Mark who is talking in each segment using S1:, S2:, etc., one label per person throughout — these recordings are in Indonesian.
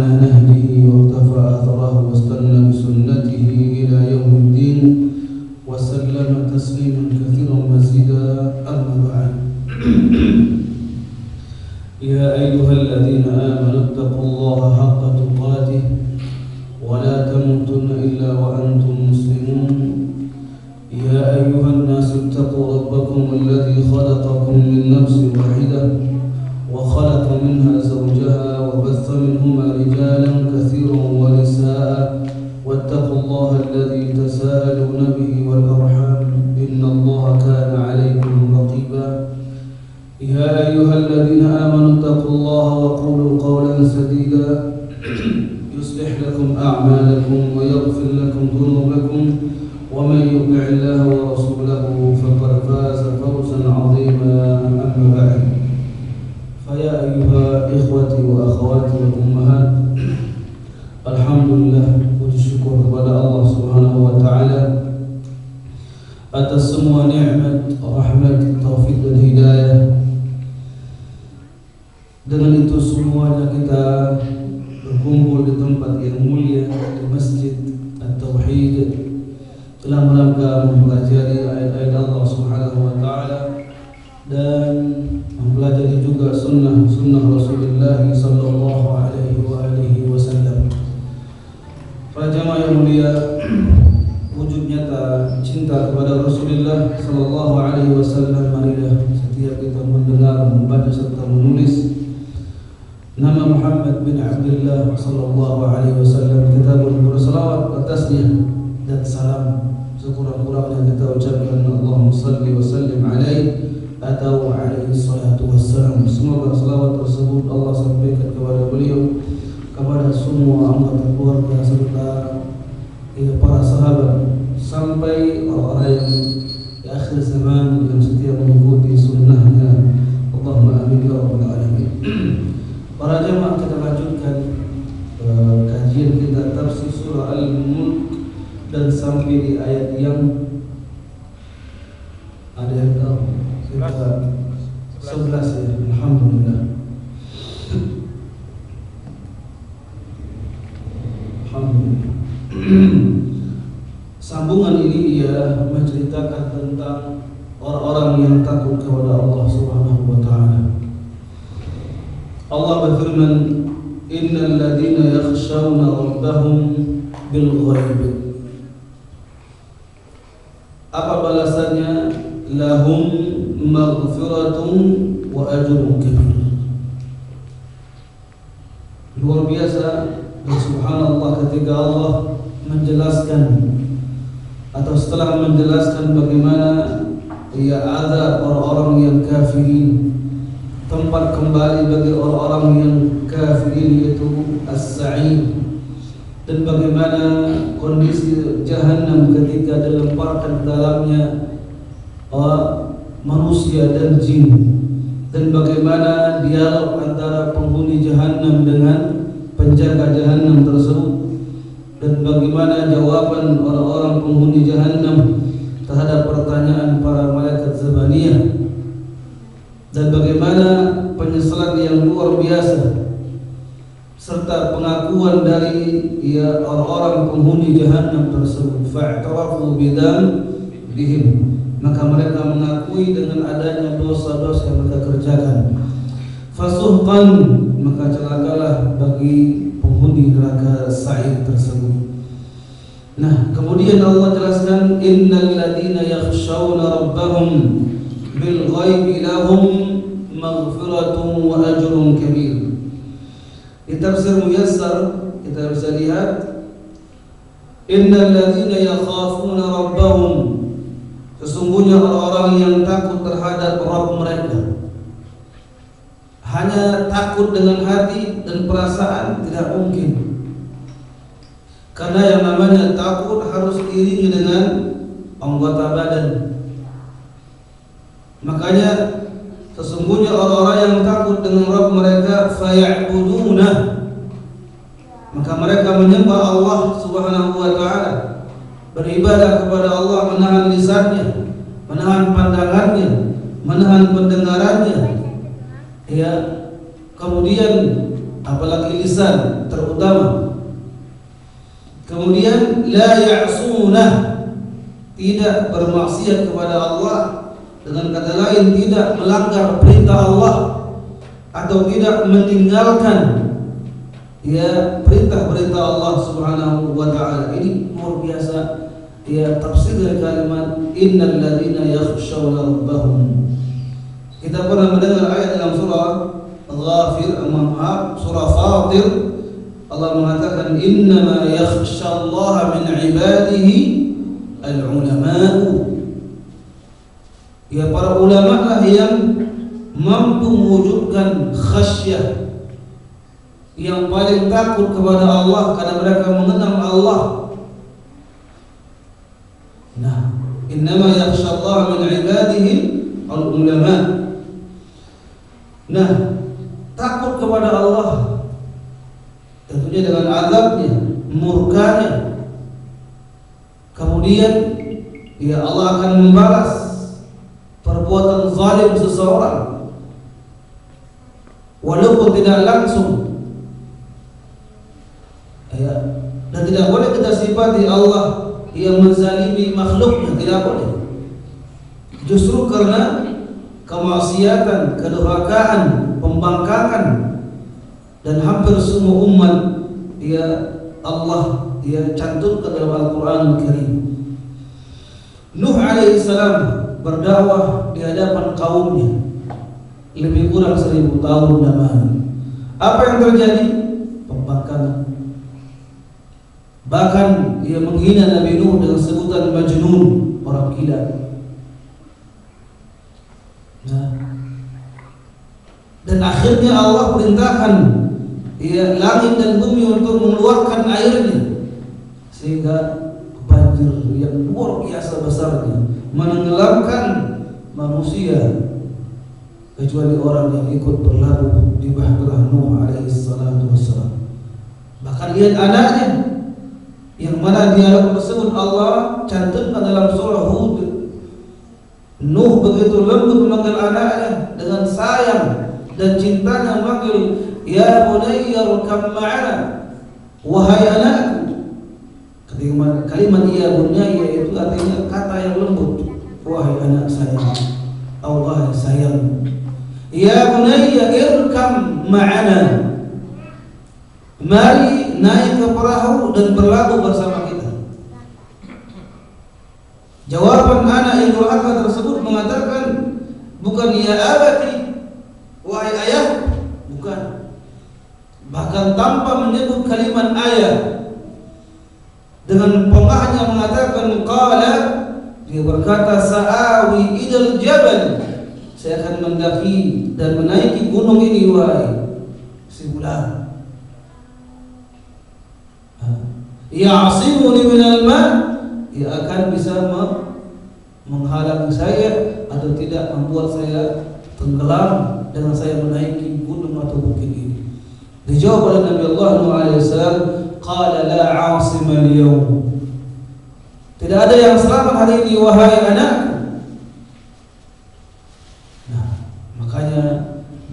S1: على نهجه واقتفى أثره واستنى بسنته إلى يوم الدين وسلم تسليما كثيرا مزيدا. أما بعد يا أيها الذين آمنوا اتقوا الله حق تقاته ولا تموتن إلا وأنتم مسلمون. يا أيها الناس اتقوا ربكم الذي خلقكم من نفس واحدة وخلق منها زوجها وبث منهما رجالا كثيرا ونساء واتقوا الله الذي تساءلون به والأرحام إن الله كان عليكم رقيبا. يا أيها الذين آمنوا اتقوا الله وقولوا قولا سديدا يصلح لكم أعمالكم ويغفر لكم ذنوبكم ومن يطع الله ورسوله فقد فاز فوزا عظيما. أما بعد فيا أيها إخوتي وأخواتي والأمهات Alhamdulillah, puji syukur kepada Allah Subhanahu wa taala atas semua nikmat, rahmat, taufik dan hidayah. Dengan itu semuanya kita berkumpul di tempat yang mulia, di Masjid At-Tauhid, dalam rangka mempelajari ayat-ayat Allah Subhanahu wa taala dan mempelajari juga sunnah Rasulullah sallallahu alaihi wasallam. Para jamaah yang mulia, wujud nyata cinta kepada Rasulullah sallallahu alaihi wasallam marilah setiap kita mendengar, membaca serta menulis nama Muhammad bin Abdullah sallallahu alaihi wasallam, kita berselawat atasnya dan salam sekurang-kurangnya kita ucapkan Allahumma salli wa sallim alaihi atau alaihi salatu wassalam. Semoga salawat tersebut Allah sampaikan kepada beliau, kepada semua anggota keluarga serta para sahabat sampai orang-orang yang di akhir zaman yang setia mengikuti sunnahnya. Allahumma amin ya rabbal alamin. Para jemaah, kita lanjutkan kajian kita tafsir surah Al-Mulk dan sampai di ayat yang ada yang tahu kita 11 ya. Alhamdulillah. Sambungan ini ia menceritakan tentang orang-orang yang takut kepada Allah Subhanahu wa taala. Allah berfirman, innal ladzina yakhshawna rabbahum bil ghaib. Apa balasannya? Lahum maghfiratun wa ajrun kabir. Luar biasa. Dan subhanallah, ketika Allah menjelaskan atau setelah menjelaskan bagaimana ia azab orang-orang yang kafirin, tempat kembali bagi orang-orang yang kafirin yaitu as-sa'ir, dan bagaimana kondisi jahanam ketika dilemparkan ke dalamnya manusia dan jin, dan bagaimana dialog antara penghuni jahanam dengan penjaga jahanam tersebut, dan bagaimana jawaban orang-orang penghuni jahanam terhadap pertanyaan para malaikat zabaniyah, dan bagaimana penyesalan yang luar biasa serta pengakuan dari orang-orang penghuni jahanam tersebut. Fa'tarafu bidzambihim, maka mereka mengakui dengan adanya dosa-dosa yang mereka kerjakan. Fasuhqan, maka celakalah bagi penghuni neraka sa'ir tersebut. Nah, kemudian Allah jelaskan, innal ladzina yakhshawna rabbahum bil ghaibi lahum maghfiratun wa ajrun kabir. Di tafsir Muyassar kita bisa lihat, innal ladzina yakhafuna rabbahum, sesungguhnya orang-orang yang takut terhadap Rabb mereka. Hanya takut dengan hati dan perasaan tidak mungkin, karena yang namanya takut harus diiringi dengan anggota badan. Makanya sesungguhnya orang-orang yang takut dengan Rabb mereka faya'buduna, maka mereka menyembah Allah Subhanahu wa taala, beribadah kepada Allah, menahan lisannya, menahan pandangannya, menahan pendengarannya, ya, kemudian apalagi lisan terutama. Kemudian la ya'sunah, tidak bermaksiat kepada Allah, dengan kata lain tidak melanggar perintah Allah atau tidak meninggalkan ya perintah-perintah Allah Subhanahu wa taala. Ini luar biasa ya tafsir dari kalimat innal ladzina yakhshawna rabbahum. Kita pernah mendengar ayat dalam surah Ghafir, surah Fatir, Allah mengatakan innama yakhshallaha min ibadihi al-ulama'u. Ya para ulama lah yang mampu mewujudkan khasyah, yang paling takut kepada Allah karena mereka mengenal Allah. Nah, innama yakhshallaha min ibadihi al-ulama. Nah, takut kepada Allah tentunya dengan azabnya, murkanya. Kemudian ya Allah akan membalas perbuatan zalim seseorang walaupun tidak langsung ya. Dan tidak boleh kita sifati Allah yang menzalimi makhluknya, tidak boleh. Justru karena kemaksiatan, kedurhakaan, pembangkangan, dan hampir semua umat ya Allah ya cantumkan dalam Al-Quran Al-Karim. Nuh alaihissalam berdakwah di hadapan kaumnya lebih kurang 1000 tahun lamanya. Apa yang terjadi? Pembangkangan. Bahkan ia menghina Nabi Nuh dengan sebutan Majnun, orang gila. Nah, dan akhirnya Allah perintahkan ya langit dan bumi untuk mengeluarkan airnya, sehingga banjir yang luar biasa besarnya menenggelamkan manusia kecuali orang yang ikut berlabuh di bahtera Nuh alaihissalatu wassalam. Bahkan lihat anaknya, yang mana dialog tersebut Allah cantumkan dalam surah Hud. Nuh begitu lembut memanggil anaknya dengan sayang dan cintanya, memanggil ya bunayya rkab ma'ana, wahai anakku. Kalimat ya bunayya itu artinya kata yang lembut, wahai anak sayang, Allah sayang. Ya bunayya irkam ma'ana, mari naik ke perahu dan berlabuh bersama kita. Jawaban anak yang durhaka tersebut mengatakan bukan ya abati, wahai ayah, bukan. Bahkan tanpa menyebut kalimat ayah, dengan pongahnya mengatakan qala, dia berkata sa'awi idal jabal, saya akan mendaki dan menaiki gunung ini wahai si bulan. Ya'asimuni minal ma', ia akan bisa menghalangi saya atau tidak membuat saya tenggelam dengan saya menaiki gunung atau bukit ini. Dijawab oleh Nabi Allah Nuh alaihissalam, qala la 'asima al-yawm, tidak ada yang selamat hari ini wahai anakku. Nah, makanya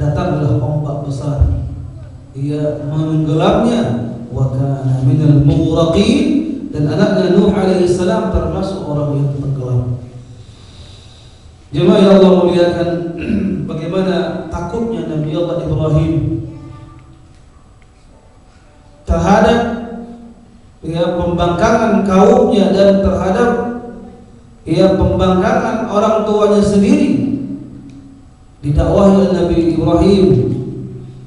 S1: datanglah ombak besar, ia menenggelamnya, wa kana minal mughraqin, dan anaknya Nuh alaihissalam termasuk orang yang tenggelam. Jemaah yang Allah muliakan, bagaimana takutnya Nabi Allah Ibrahim terhadap ya pembangkangan kaumnya dan terhadap ya pembangkangan orang tuanya sendiri. Didakwahi oleh Nabi Ibrahim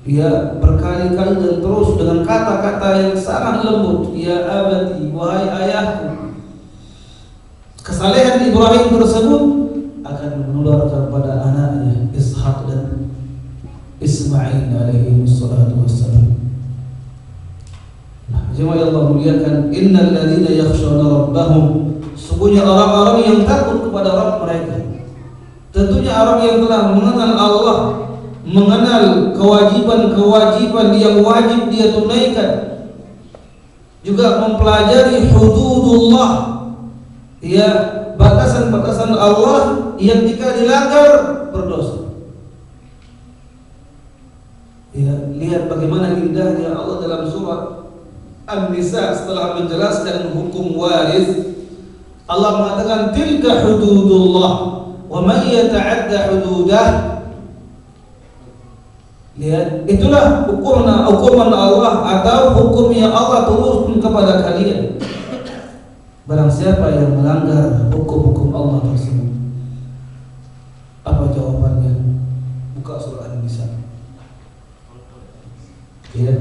S1: ya berkali-kali dan terus dengan kata-kata yang sangat lembut, ya abati, wahai ayahku. Kesalehan Ibrahim tersebut akan menular kepada anaknya Ishak dan Ismail alaihi wassalatu wassalam. Nah, jemaah yang Allah muliakan, innal ladzina yakhshawna rabbahum, sungguhnya orang-orang yang takut kepada Rabb mereka. Tentunya orang yang telah mengenal Allah, mengenal kewajiban-kewajiban yang wajib dia tunaikan, juga mempelajari hududullah, ya batasan-batasan Allah yang jika dilanggar berdosa. Ya, lihat bagaimana indahnya Allah dalam surat An-Nisa setelah menjelaskan hukum waris. Allah mengatakan tilka hududullah wa man yata'adda hududah. Lihat, itulah hukuman Allah atau hukum yang Allah turunkan kepada kalian. Barang siapa yang melanggar hukum-hukum Allah tersebut, apa jawabannya? Buka surah An-Nisa. Ya,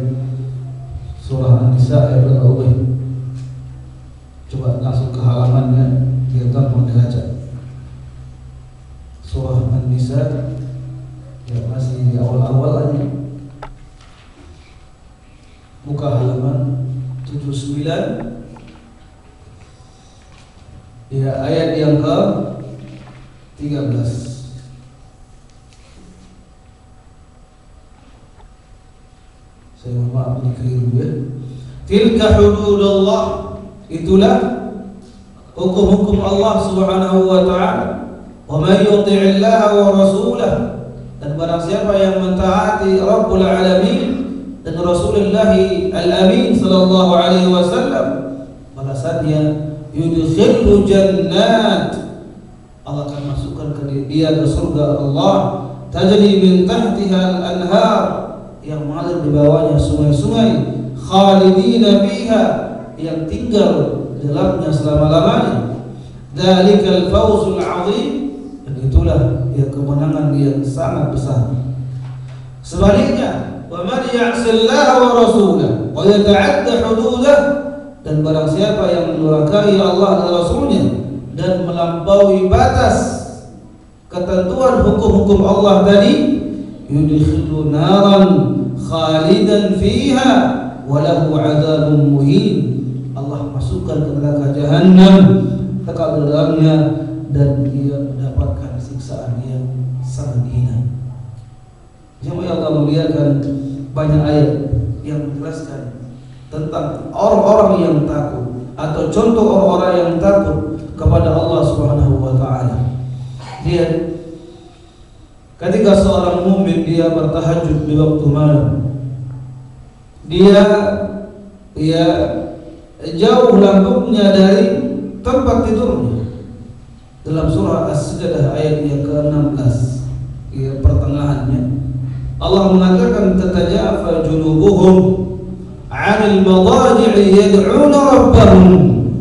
S1: surah An-Nisa ayat berapa? Coba langsung ke halamannya, biar gampang dibaca. Surah An-Nisa, ya masih di awal-awal aja. Buka halaman 79. Ya, ayat yang ke 13. Saya mohon maaf ini keliru ya. Tilka hududullah, itulah hukum-hukum Allah Subhanahu wa taala. Wa may yuti'illaha wa rasulahu, dan barang siapa yang mentaati Rabbul Alamin dan Rasulullah Al-Amin sallallahu alaihi wasallam, balasannya yudkhilhu jannat, Allah akan masukkan dia ke surga Allah, tajri min tahtiha al-anhar, yang mengalir di bawahnya sungai-sungai, khalidina fiha, yang tinggal di dalamnya selama-lamanya. Dzalikal fawzul azim, dan itulah ya kemenangan yang sangat besar. Sebaliknya, wa man ya'sillaha wa rasulahu wa yata'adda hududah, dan barang siapa yang mendurhakai Allah dan Rasulnya dan melampaui batas ketentuan hukum-hukum Allah tadi, yudkhilu naran khalidan fiha wa lahu 'adzabun muhin, Allah masukkan ke neraka jahanam, kekal di dalamnya, dan dia mendapatkan siksaan yang sangat hina. Jemaah Allah muliakan, banyak ayat yang menjelaskan tentang orang-orang yang takut atau contoh orang-orang yang takut kepada Allah Subhanahu wa taala. Lihat, ketika seorang mukmin dia bertahajud di waktu malam, dia jauh lambungnya dari tempat tidurnya. Dalam surah As-Sajdah ayat yang ke-16, pertengahannya, Allah mengatakan tatajafa junubuhum 'anil madaji'i yad'una rabbahum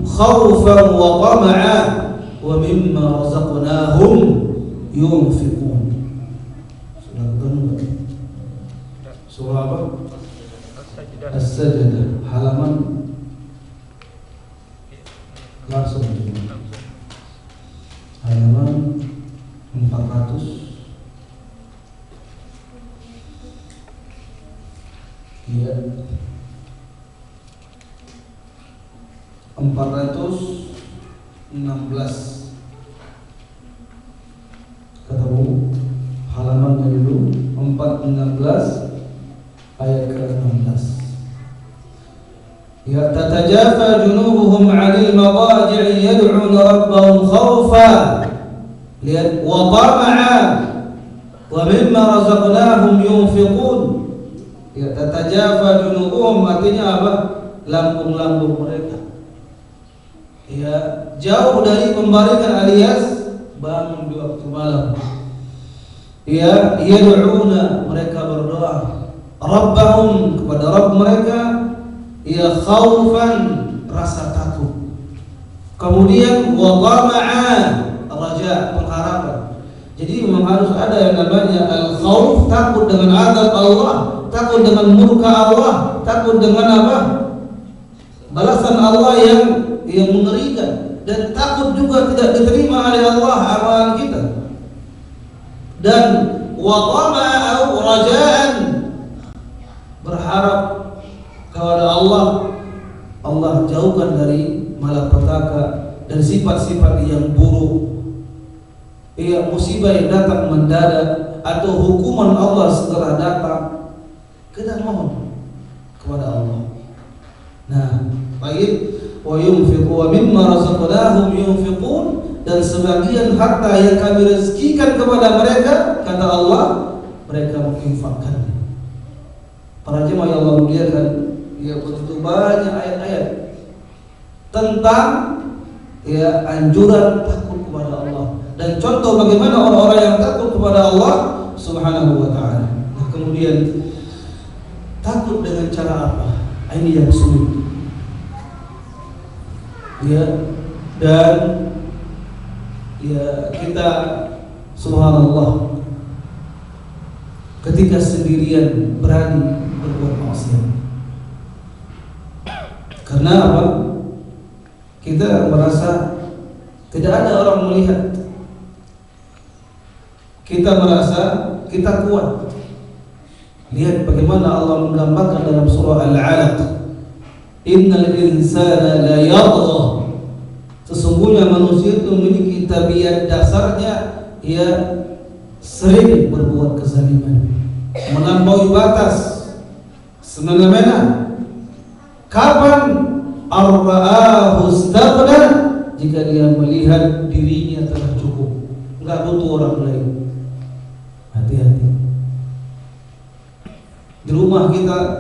S1: khawfan wa tama'an wa mimma razaqnahum yunfiqun. Sudah ketemu? Surah apa? As-Sajdah, halaman langsung halaman 400. Ya, 416. Ketemu halamannya dulu, 416 ayat ke-16. Ya, tatajafa junubuhum 'anil madaji'i yad'una rabbahum khawfan, lihat, wa tama'an wa mimma razaqnahum yunfiqun. Ya, tatajafa junubuhum artinya apa? Lambung-lambung mereka ya jauh dari pembarikan alias bangun di waktu malam. Ya, yad'una, mereka berdoa, rabbahum, kepada Rabb mereka, ya khaufan, rasa takut. Kemudian wa tama'an, raja, pengharapan. Jadi memang harus ada yang namanya al-khauf, takut dengan azab Allah, takut dengan murka Allah, takut dengan apa? Balasan Allah yang mengerikan, dan takut juga tidak diterima oleh Allah amalan kita. Dan wa tama'a au raja'an, berharap kepada Allah, Allah jauhkan dari malapetaka dan sifat-sifat yang buruk. Ya, musibah yang datang mendadak atau hukuman Allah segera datang, kita mohon kepada Allah. Nah, baik, wa yunfiqu wa mimma razaqnahum yunfiqun, dan sebagian harta yang kami rezekikan kepada mereka, kata Allah, mereka menginfakkan. Para jemaah yang Allah muliakan, ya begitu banyak ayat-ayat tentang ya anjuran takut kepada Allah dan contoh bagaimana orang-orang yang takut kepada Allah Subhanahu wa taala. Nah, kemudian takut dengan cara apa? Ini yang sulit. Ya, dan ya kita subhanallah ketika sendirian berani berbuat maksiat. Karena apa? Kita merasa tidak ada orang melihat. Kita merasa kita kuat. Lihat bagaimana Allah menggambarkan dalam surah Al-Alaq. Innal insana la yatgha. Sesungguhnya manusia itu memiliki tabiat dasarnya ia sering berbuat kezaliman, melampaui batas, semena-mena. Kapan ar-ra'ahu istaghna? Jika dia melihat dirinya telah cukup, enggak butuh orang lain. Hati-hati. Di rumah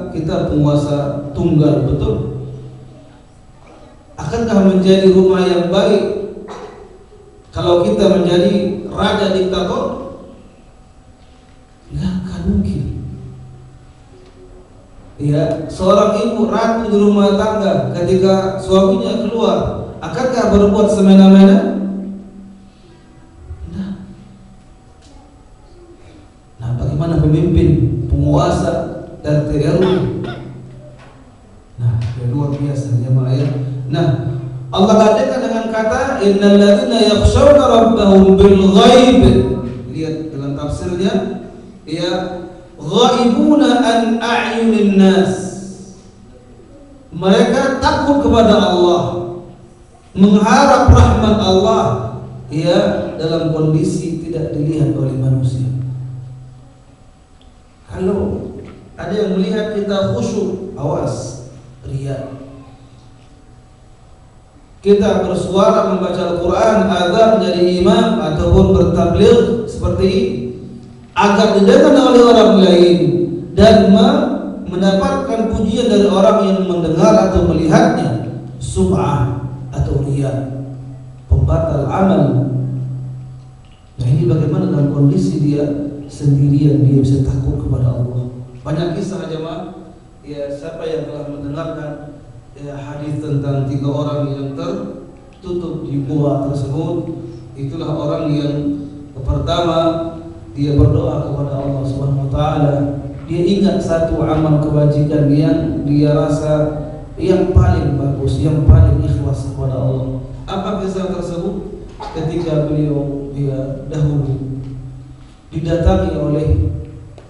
S1: kita penguasa tunggal, betul? Akankah menjadi rumah yang baik kalau kita menjadi raja diktator? Enggak akan mungkin. Ya, seorang ibu ratu di rumah tangga ketika suaminya keluar, akankah berbuat semena-mena? Nah, bagaimana pemimpin, penguasa RT RW? Nah, luar biasa jemaah ya. Nah, Allah katakan dengan kata innal ladzina yakhshawna rabbahum bil ghaib. Lihat dalam tafsirnya, ya ghaibuna an a'yunin nas. Mereka takut kepada Allah, mengharap rahmat Allah, ya dalam kondisi tidak dilihat oleh manusia. Kalau ada yang melihat kita khusyuk, awas, riya. Kita bersuara membaca Al-Quran, azan menjadi imam ataupun bertabligh seperti ini agar didengar oleh orang lain dan mendapatkan pujian dari orang yang mendengar atau melihatnya, sum'ah atau riya, pembatal amal. Nah, ini bagaimana dalam kondisi dia sendirian dia bisa takut kepada Allah. Banyak kisah jemaah, ya siapa yang telah mendengarkan ya hadis tentang 3 orang yang tertutup di gua tersebut, itulah orang yang pertama dia berdoa kepada Allah Subhanahu wa taala. Dia ingat satu amal kebajikan yang dia rasa yang paling bagus, yang paling ikhlas kepada Allah. Apa kisah tersebut? Ketika beliau dia dahulu didatangi oleh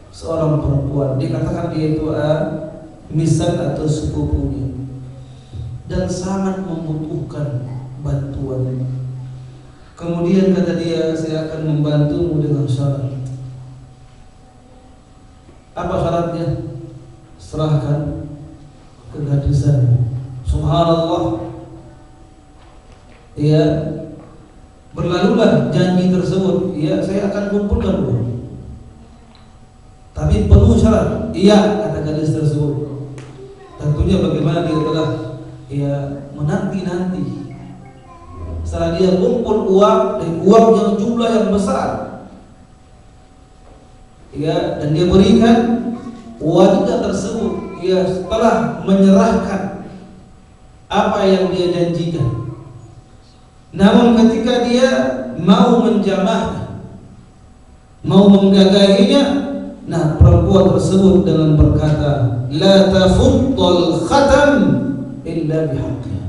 S1: seorang perempuan, dikatakan dia itu misan atau sepupunya, dan sangat membutuhkan bantuan. Kemudian kata dia, saya akan membantumu dengan syarat. Apa syaratnya? Serahkan kegadisanmu. Subhanallah. Ya, berlalulah janji tersebut. Ya, saya akan kumpulkan uang, tapi penuh syarat. Iya, kata gadis tersebut. Tentunya bagaimana dia telah ya menanti-nanti. Setelah dia kumpul uang, dan uang yang jumlah yang besar, ya, dan dia berikan wanita tersebut, ya setelah menyerahkan apa yang dia janjikan. Namun ketika dia mau menjamahnya, mau menggagahinya, nah perempuan tersebut dengan berkata, la tafuddal khatam illa bihaqqiha.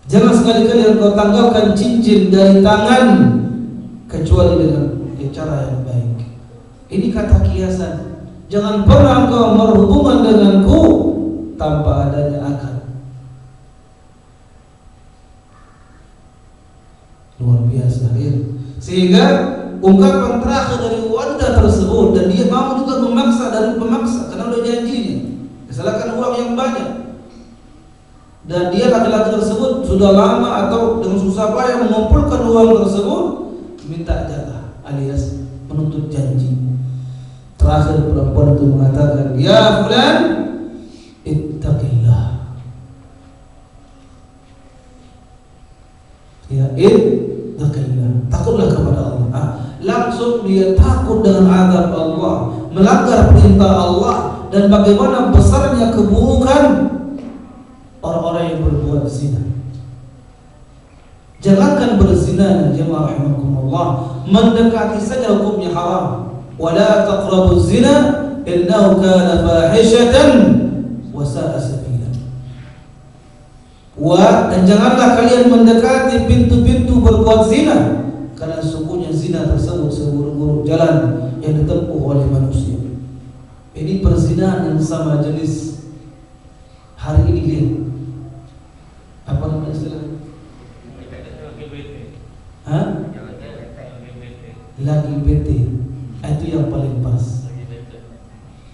S1: Jangan sekali-kali engkau tanggalkan cincin dari tangan kecuali dengan cara yang baik. Ini kata kiasan. Jangan pernah engkau berhubungan denganku tanpa adanya akad. Luar biasa ya. Sehingga ungkapan terakhir dari wanita tersebut, dan dia mau juga memaksa dan pemaksa karena udah janjinya, misalkan uang yang banyak, dan dia laki-laki tersebut sudah lama atau dengan susah payah mengumpulkan uang tersebut, minta jatah alias menuntut janji. Terakhir perempuan itu mengatakan, "Ya fulan, ittaqillah." Ya, ittaqillah. Takutlah kepada Allah. Langsung dia takut dengan azab Allah, melanggar perintah Allah, dan bagaimana besarnya keburukan orang-orang yang berbuat zina. Jangankan berzina, jemaah rahimakumullah, mendekati saja hukumnya haram. Wala taqrabuz zina innahu kana fahishatan wa sa'a sabila. Dan janganlah kalian mendekati pintu-pintu berbuat zina, karena sesungguhnya zina tersebut seburuk-buruk jalan yang ditempuh oleh manusia. Ini perzinahan yang sama jenis. Hari ini lihat apa nama istilahnya? Lagi bete. Itu yang paling pas,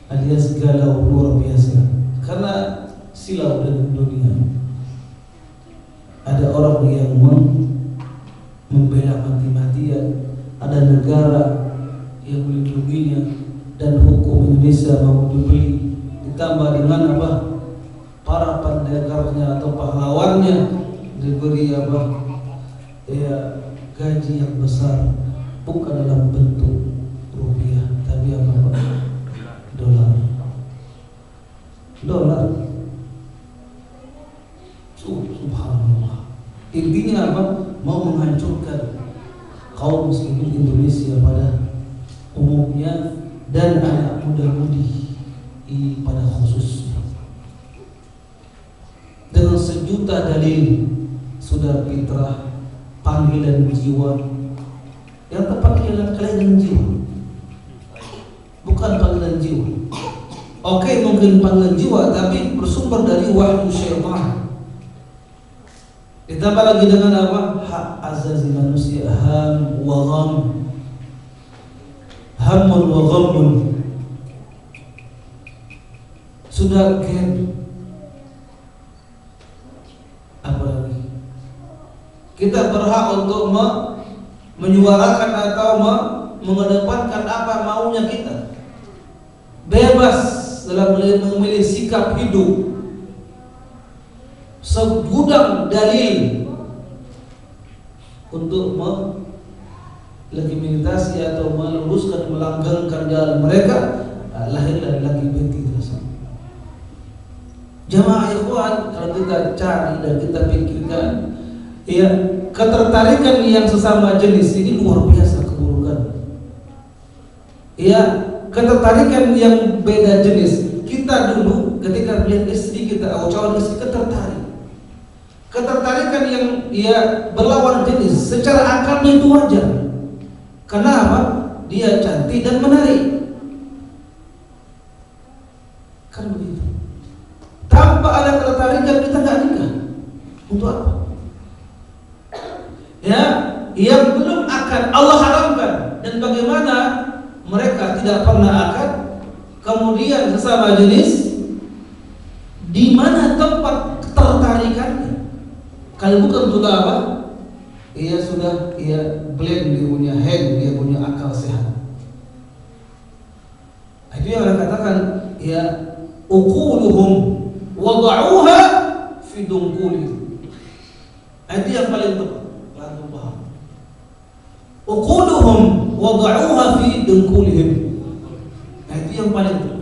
S1: alias galau luar biasa, karena silau dengan dunia. Ada orang yang membela mati-matian, ada negara yang melindunginya, dan hukum Indonesia mau dibeli, ditambah dengan apa? Para pendekarnya atau pahlawannya diberi apa? Ya, gaji yang besar, bukan dalam bentuk rupiah, tapi apa? Dolar. Subhanallah. Intinya apa? Mau menghancurkan kaum muslimin Indonesia pada umumnya dan anak muda-mudi pada khususnya. Dengan sejuta dalil sudah fitrah, panggilan jiwa. Yang tepat ialah kelainan jiwa, bukan panggilan jiwa. Oke, mungkin panggilan jiwa, tapi bersumber dari wahyu syaitan. Ditambah lagi dengan apa? Hak azazi manusia, ham wa gham, hamun wa ghamun. Sudah gen. Apa lagi? Kita berhak untuk menyuarakan atau mengedepankan apa maunya kita. Bebas dalam memilih sikap hidup. Segudang dalil untuk melegitimasi atau meluruskan, melanggengkan jalan mereka. Lahirlah lagi binti tersebut. Jamaah ikhwan, kalau kita cari dan kita pikirkan, ya, ketertarikan yang sesama jenis ini luar biasa keburukan. Ya, ketertarikan yang beda jenis. Kita dulu ketika melihat istri kita atau calon istri tertarik. Ketertarikan yang berlawan jenis secara akalnya itu wajar. Kenapa? Dia cantik dan menarik. Kan begitu. Tanpa ada ketertarikan kita nggak nikah. Untuk apa? Ya, yang belum akad Allah haramkan, dan bagaimana mereka tidak pernah akad, kemudian sesama jenis, di mana tempat ketertarikannya? Kalau bukan untuk apa? Ia sudah blend, dia punya head, dia punya akal sehat. Itu yang orang katakan, ya, uquluhum wada'uha fi dungkulihim. Itu yang paling tepat. Langsung paham. Uquluhum wada'uha fi dungkulihim. Itu yang paling tepat.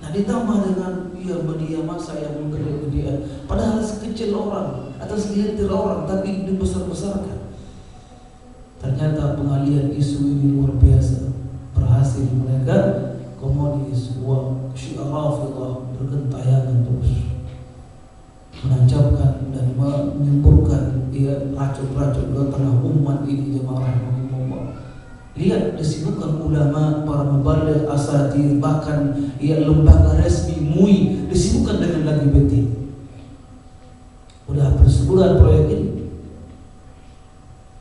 S1: Nah, ditambah dengan media massa yang menggede-gedean, padahal sekecil orang atau segelintir orang, tapi dibesar-besarkan. Ternyata pengalian isu ini luar biasa, berhasil mereka komodis uang Syiah Rafidhah bergentayangan terus menancapkan dan menyemburkan racun-racun ke tengah umat ini. Jemaah rahimahumullah, lihat disibukkan ulama, para mubaligh, asatir, bahkan lembaga resmi MUI disibukkan dengan lagi beti. Udah bersebulan proyek ini.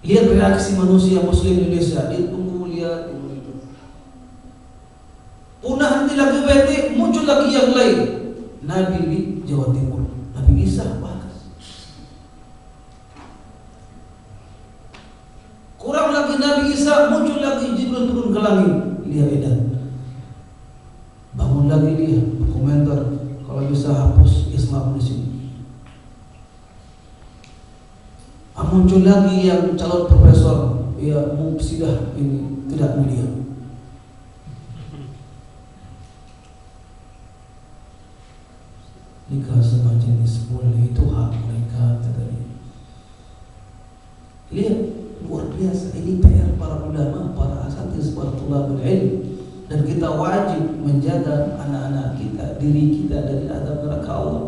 S1: Lihat reaksi manusia Muslim Indonesia, ditunggu lihat itu. Punah nanti lagi beti, muncul lagi yang lain. Nabi di Jawa Timur, Nabi Isa bahas. Kurang lagi Nabi Isa, muncul lagi Jibril turun ke langit. dia edan. Bangun lagi dia berkomentar, kalau bisa hapus Islam di sini. Muncul lagi yang calon profesor, ya mufsidah ini tidak mulia. Nikah sama jenis boleh, itu hak mereka, kata dia. Lihat, luar biasa. Ini PR para ulama, para asatiz, para tulabul ilm. Dan kita wajib menjaga anak-anak kita, diri kita dari azab neraka Allah.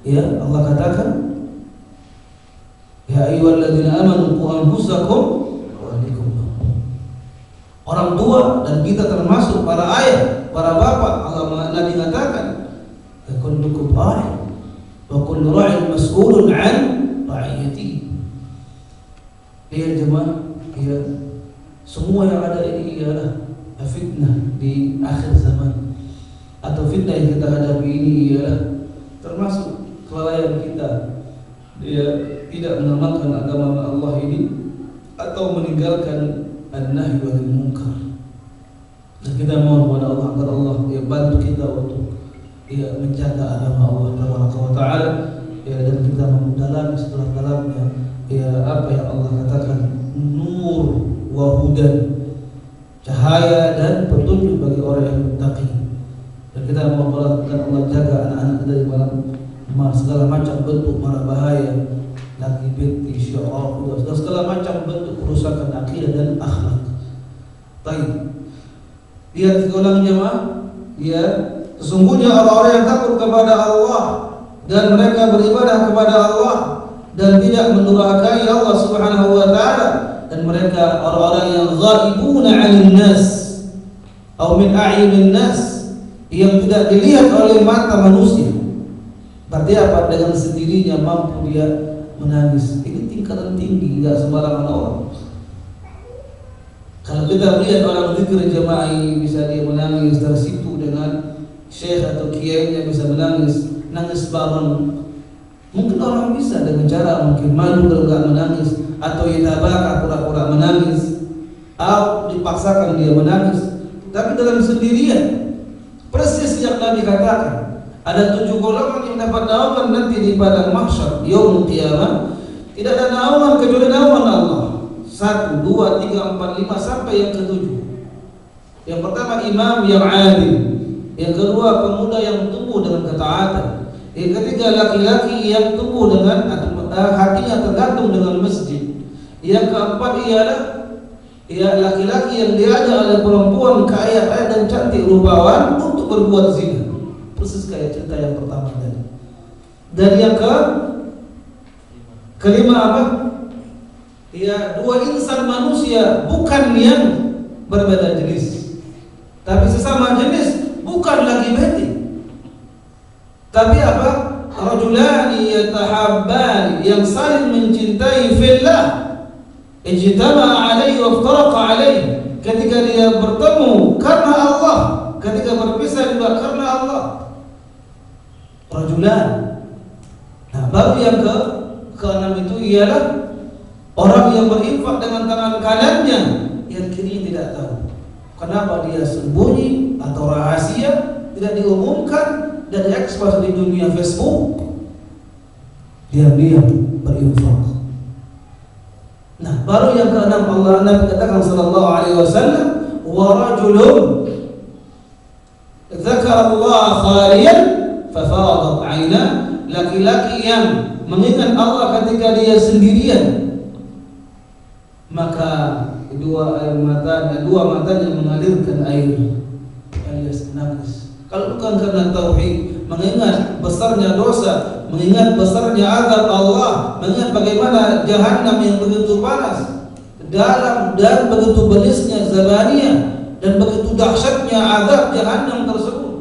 S1: Ya, Allah katakan, ya ayyuhalladzina amanu qu anfusakum wa ahlikum. Orang tua dan kita termasuk para ayah, para bapak. Allah Nabi katakan, kullukum ra'in wa kullu ra'in mas'ulun 'an ra'iyatihi. Lihat jemaah, ya, semua yang ada ini ialah fitnah di akhir zaman, atau fitnah yang kita hadapi ini ialah termasuk kelalaian kita. Dia tidak mengamalkan agama Allah ini atau meninggalkan an-nahy wal munkar. Dan kita mohon kepada Allah agar Allah ya bantu kita untuk ya menjaga agama Allah Taala, ya, dan kita mendalami setelah dalamnya ya apa yang Allah katakan, nur wa hudan, cahaya dan petunjuk bagi orang yang muttaqi. Dan kita mohon Allah jaga anak-anak dari segala macam bentuk mara bahaya, lagi binti, syiar, dan segala macam bentuk kerusakan akidah dan akhlak. Baik. Lihat ulang jemaah, ya, sesungguhnya orang-orang yang takut kepada Allah dan mereka beribadah kepada Allah dan tidak mendurhakai Allah Subhanahu wa taala, dan mereka orang-orang yang ghaibuna 'anil nas atau min a'yunin nas, yang tidak dilihat oleh mata manusia. Berarti apa? Dengan sendirinya mampu dia menangis. Ini tingkatan tinggi, tidak sembarangan orang. Kalau kita lihat orang zikir jamaah ini, bisa dia menangis, tersipu dengan syekh atau kiainya, bisa menangis, nangis bareng. Mungkin orang bisa dengan cara mungkin malu kalau enggak menangis, atau yatabaka pura-pura menangis, atau dipaksakan dia menangis. Tapi dalam sendirian, persis yang Nabi katakan, ada 7 golongan yang dapat naungan nanti di padang mahsyar yaumul qiyamah. Tidak ada naungan kecuali naungan Allah. 1, 2, 3, 4, 5 sampai yang ke-7. Yang pertama imam yang adil, yang kedua pemuda yang tumbuh dengan ketaatan, yang ketiga laki-laki yang tumbuh dengan hatinya tergantung dengan masjid, yang keempat ialah ya laki-laki yang diajak oleh perempuan kaya dan cantik rupawan untuk berbuat zina. Persis kayak cerita yang pertama tadi. Dan yang kelima apa? Ya, 2 insan manusia bukan yang berbeda jenis, tapi sesama jenis, bukan lagi beti. Tapi apa? Rajulani yatahabbani, yang saling mencintai fillah, ijtama'a alaihi wa iftaraqa alaihi. Ketika dia bertemu karena Allah, ketika berpisah juga karena Allah. Rajulan. Nah, baru yang ke-6 itu ialah orang yang berinfak dengan tangan kanannya, yang kiri tidak tahu. Kenapa dia sembunyi atau rahasia, tidak diumumkan dan diekspos di dunia Facebook, diam-diam berinfak. Nah, baru yang ke-6 Allah Nabi katakan sallallahu alaihi wasallam, wa rajulun dzakara Allah khaliyan fafadat 'aina, laki-laki yang mengingat Allah ketika dia sendirian, maka dua matanya mengalirkan air, alias nangis. Kalau bukan karena tauhid, mengingat besarnya dosa, mengingat besarnya azab Allah, mengingat bagaimana jahanam yang begitu panas, dalam dan begitu belisnya zabaniyah, dan begitu dahsyatnya azab jahanam tersebut,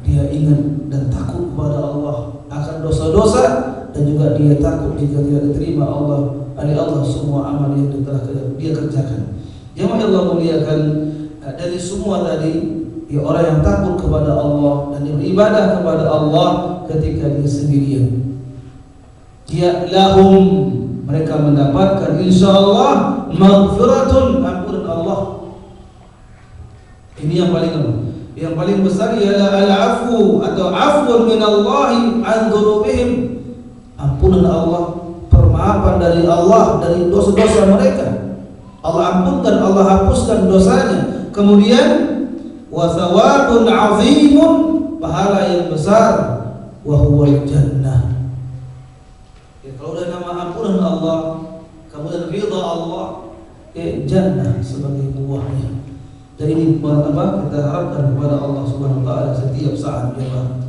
S1: dia ingat dan takut kepada Allah akan dosa-dosa, dan juga dia takut jika tidak diterima Allah oleh Allah semua amal yang telah dia kerjakan. Jemaah Allah muliakan, dari semua tadi, ya, orang yang takut kepada Allah dan beribadah kepada Allah ketika dia sendirian, ya lahum, mereka mendapatkan insyaallah maghfiratun, ampunan Allah Ini yang paling apa? Yang paling besar ialah al-afu atau afwun minallahi an dzunubihim. Ampunan Allah, permaafan dari Allah dari dosa-dosa mereka. Allah ampunkan, Allah hapuskan dosanya. Kemudian wa thawabun 'azimun, pahala yang besar, wa huwal jannah. Ya, kalau ada nama ampunan Allah, kemudian ridha Allah, jannah sebagai buahnya. Dan ini apa kita harapkan kepada Allah Subhanahu wa taala setiap saat ya.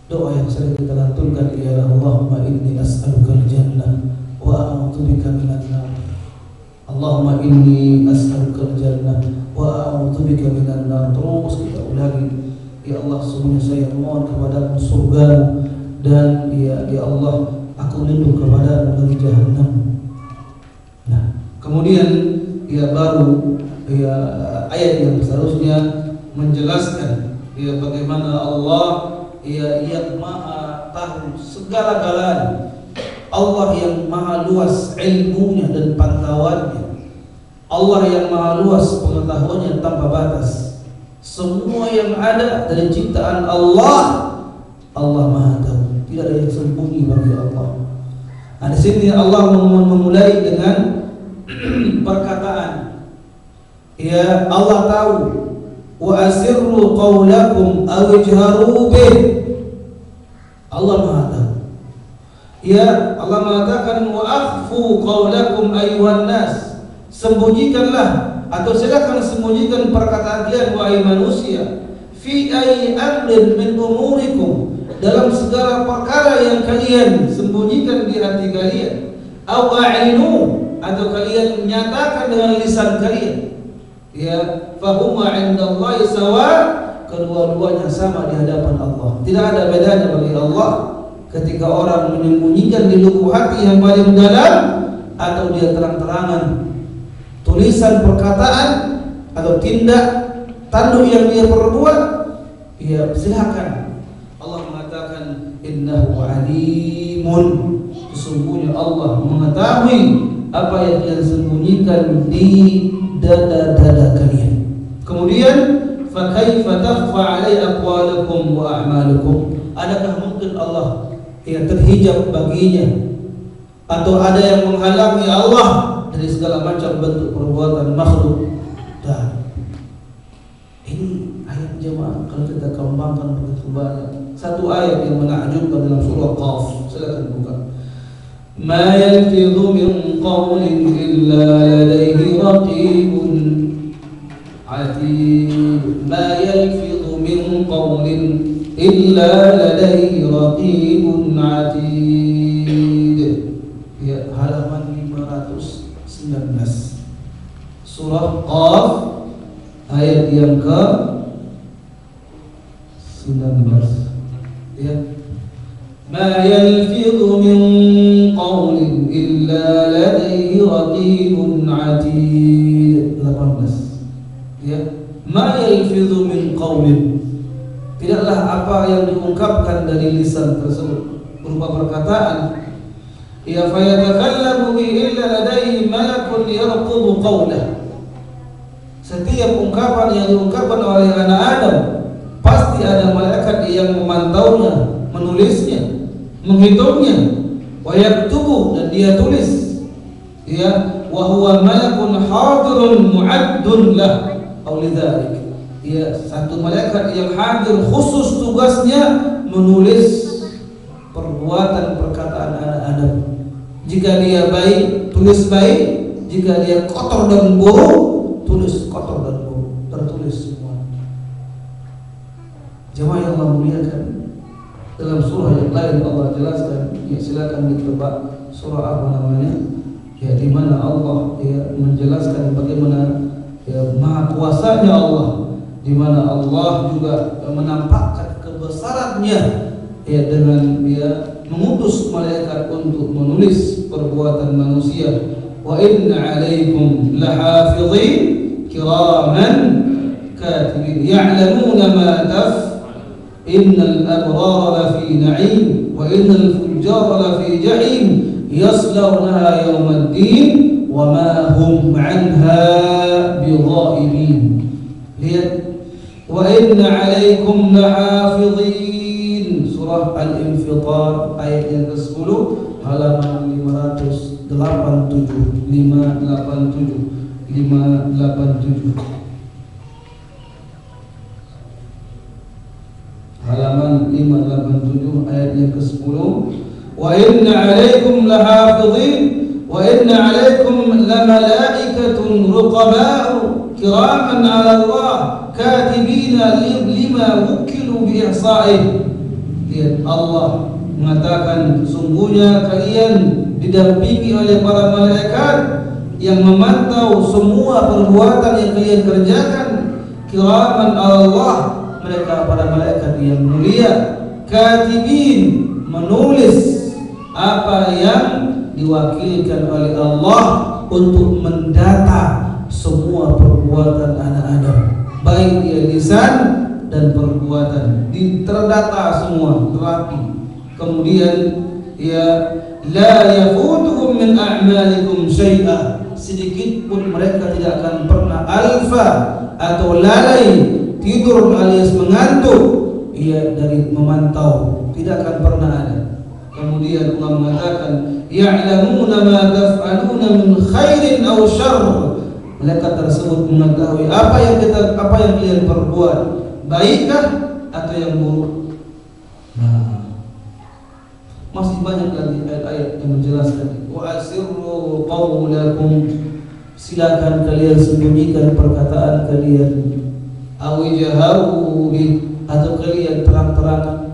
S1: Doa yang sering kita lantunkan ialah Allahumma inni as'aluka al-jannah wa a'udzubika minan nar. Allahumma inni as'aluka al-jannah wa a'udzubika minan nar. Terus kita ulangi, ya Allah, sungguh saya mohon kepadamu surga, dan ya Allah, aku lindung kepadamu dari jahannam. Nah, kemudian ya baru ya ayat yang seharusnya menjelaskan ya bagaimana Allah ya yang maha tahu segala-galanya, Allah yang maha luas ilmunya dan pantauannya, Allah yang maha luas pengetahuannya tanpa batas. Semua yang ada dari ciptaan Allah, Allah maha tahu, tidak ada yang sembunyi bagi Allah. Nah, di sini Allah memulai dengan perkataan, ya Allah tahu, wa asirru qawlakum aw ijharu bih. Allah maha tahu. Ya Allah mengatakan wa akhfu qawlakum ayyuhan nas, sembunyikanlah atau silakan sembunyikan perkataan kalian wahai manusia, fi ayyi amrin min umurikum, dalam segala perkara yang kalian sembunyikan di hati kalian, aw a'linu, atau kalian menyatakan dengan lisan kalian. Ya, fahuma 'indallahi sawa, kedua-duanya sama di hadapan Allah. Tidak ada bedanya bagi Allah ketika orang menyembunyikan di lubuk hati yang paling dalam atau dia terang-terangan tulisan perkataan atau tindak tanduk yang dia perbuat. Ya, silakan. Allah mengatakan innahu alimun, sesungguhnya Allah mengetahui apa yang kalian sembunyikan di dada-dada kalian. Kemudian fa kaifa takhfa 'alai aqwalakum wa a'malukum, adakah mungkin Allah yang terhijab baginya atau ada yang menghalangi Allah dari segala macam bentuk perbuatan makhluk? Dan ini ayat jemaah kalau kita kembangkan begitu banyak. Satu ayat yang menakjubkan dalam surah Qaf, silakan buka. Ma yalfidhu min qawlin illa ladayhi raqibun atid. Ma yalfidhu min qawlin illa ladayhi raqibun atid. Ya, halaman 519 surah Qaf ayat yang ke 19. Ya, ma yalfidhu min qawlin illa ladayhi raqibun atid. 18. Ya, ma yalfidhu min qawlin, tidaklah apa yang diungkapkan dari lisan tersebut berupa perkataan. Ya, fayatakallamu bi illa ladayhi malakun yarqubu qawlah. Setiap ungkapan yang diungkapkan oleh anak Adam pasti ada malaikat yang memantaunya, menulisnya, menghitungnya. Wa yaktubu, dan dia tulis. Ya, wa huwa malakun hadirun mu'addun lah aw lidzalik. Ya, satu malaikat yang hadir khusus tugasnya menulis perbuatan perkataan anak Adam. Jika dia baik, tulis baik. Jika dia kotor dan buruk, tulis kotor dan buruk, tertulis semua. Jemaah yang Allah muliakan, dalam surah yang lain Allah jelaskan, ya silakan ditebak surah apa namanya, ya di mana Allah ya menjelaskan bagaimana ya maha kuasanya Allah, di mana Allah juga menampakkan kebesarannya ya dengan ya mengutus malaikat untuk menulis perbuatan manusia. Wa inna 'alaikum lahafizin kiraman katibin ya'lamuna ma innal abrara lafi na'im wa innal fujjara lafi jahim yaslawnaha yawmaddin wa ma hum 'anha bighaibin. Lihat, wa inna 'alaikum lahafidhin. Surah Al-Infitar ayat yang ke-10 halaman 587. Halaman 587 ayat yang ke-10. Wa inna 'alaikum lahafidhin wa inna 'alaikum lamalaikatun ruqaba'u kiraman 'ala Allah katibina lima wukilu bi ihsa'ih. Lihat, Allah mengatakan sesungguhnya kalian didampingi oleh para malaikat yang memantau semua perbuatan yang kalian kerjakan. Kiraman 'ala Allah, mereka para malaikat yang mulia. Katibin, menulis apa yang diwakilkan oleh Allah untuk mendata semua perbuatan anak Adam, baik dia lisan dan perbuatan, terdata semua, terapi. Kemudian ya la yafutuhum min a'malikum syai'a, sedikit pun mereka tidak akan pernah alfa atau lalai, tidur alias mengantuk, ia dari memantau, tidak akan pernah ada. Kemudian Allah mengatakan ya'lamuna ma taf'aluna min khairin aw syarr, malaikat tersebut mengetahui apa yang kalian perbuat, baikkah atau yang buruk. Nah, masih banyak lagi ayat-ayat yang menjelaskan. Wa asirru qawlakum, silakan kalian sembunyikan perkataan kalian. Awijaharu bih, atau kalian terang-terangan.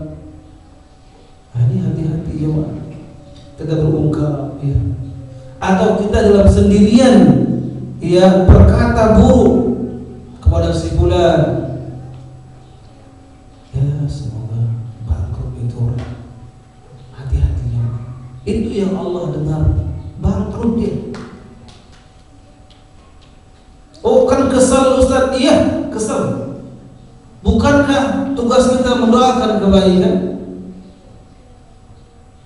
S1: Ini hati-hati jemaah, kita berungkap ya. Atau kita dalam sendirian ya berkata buruk kepada si fulan, ya semoga bangkrut itu orang. Hati-hati jemaah, itu yang Allah dengar, bangkrut dia. Oh kan kesal Ustaz, iya kesal. Bukankah tugas kita mendoakan kebaikan?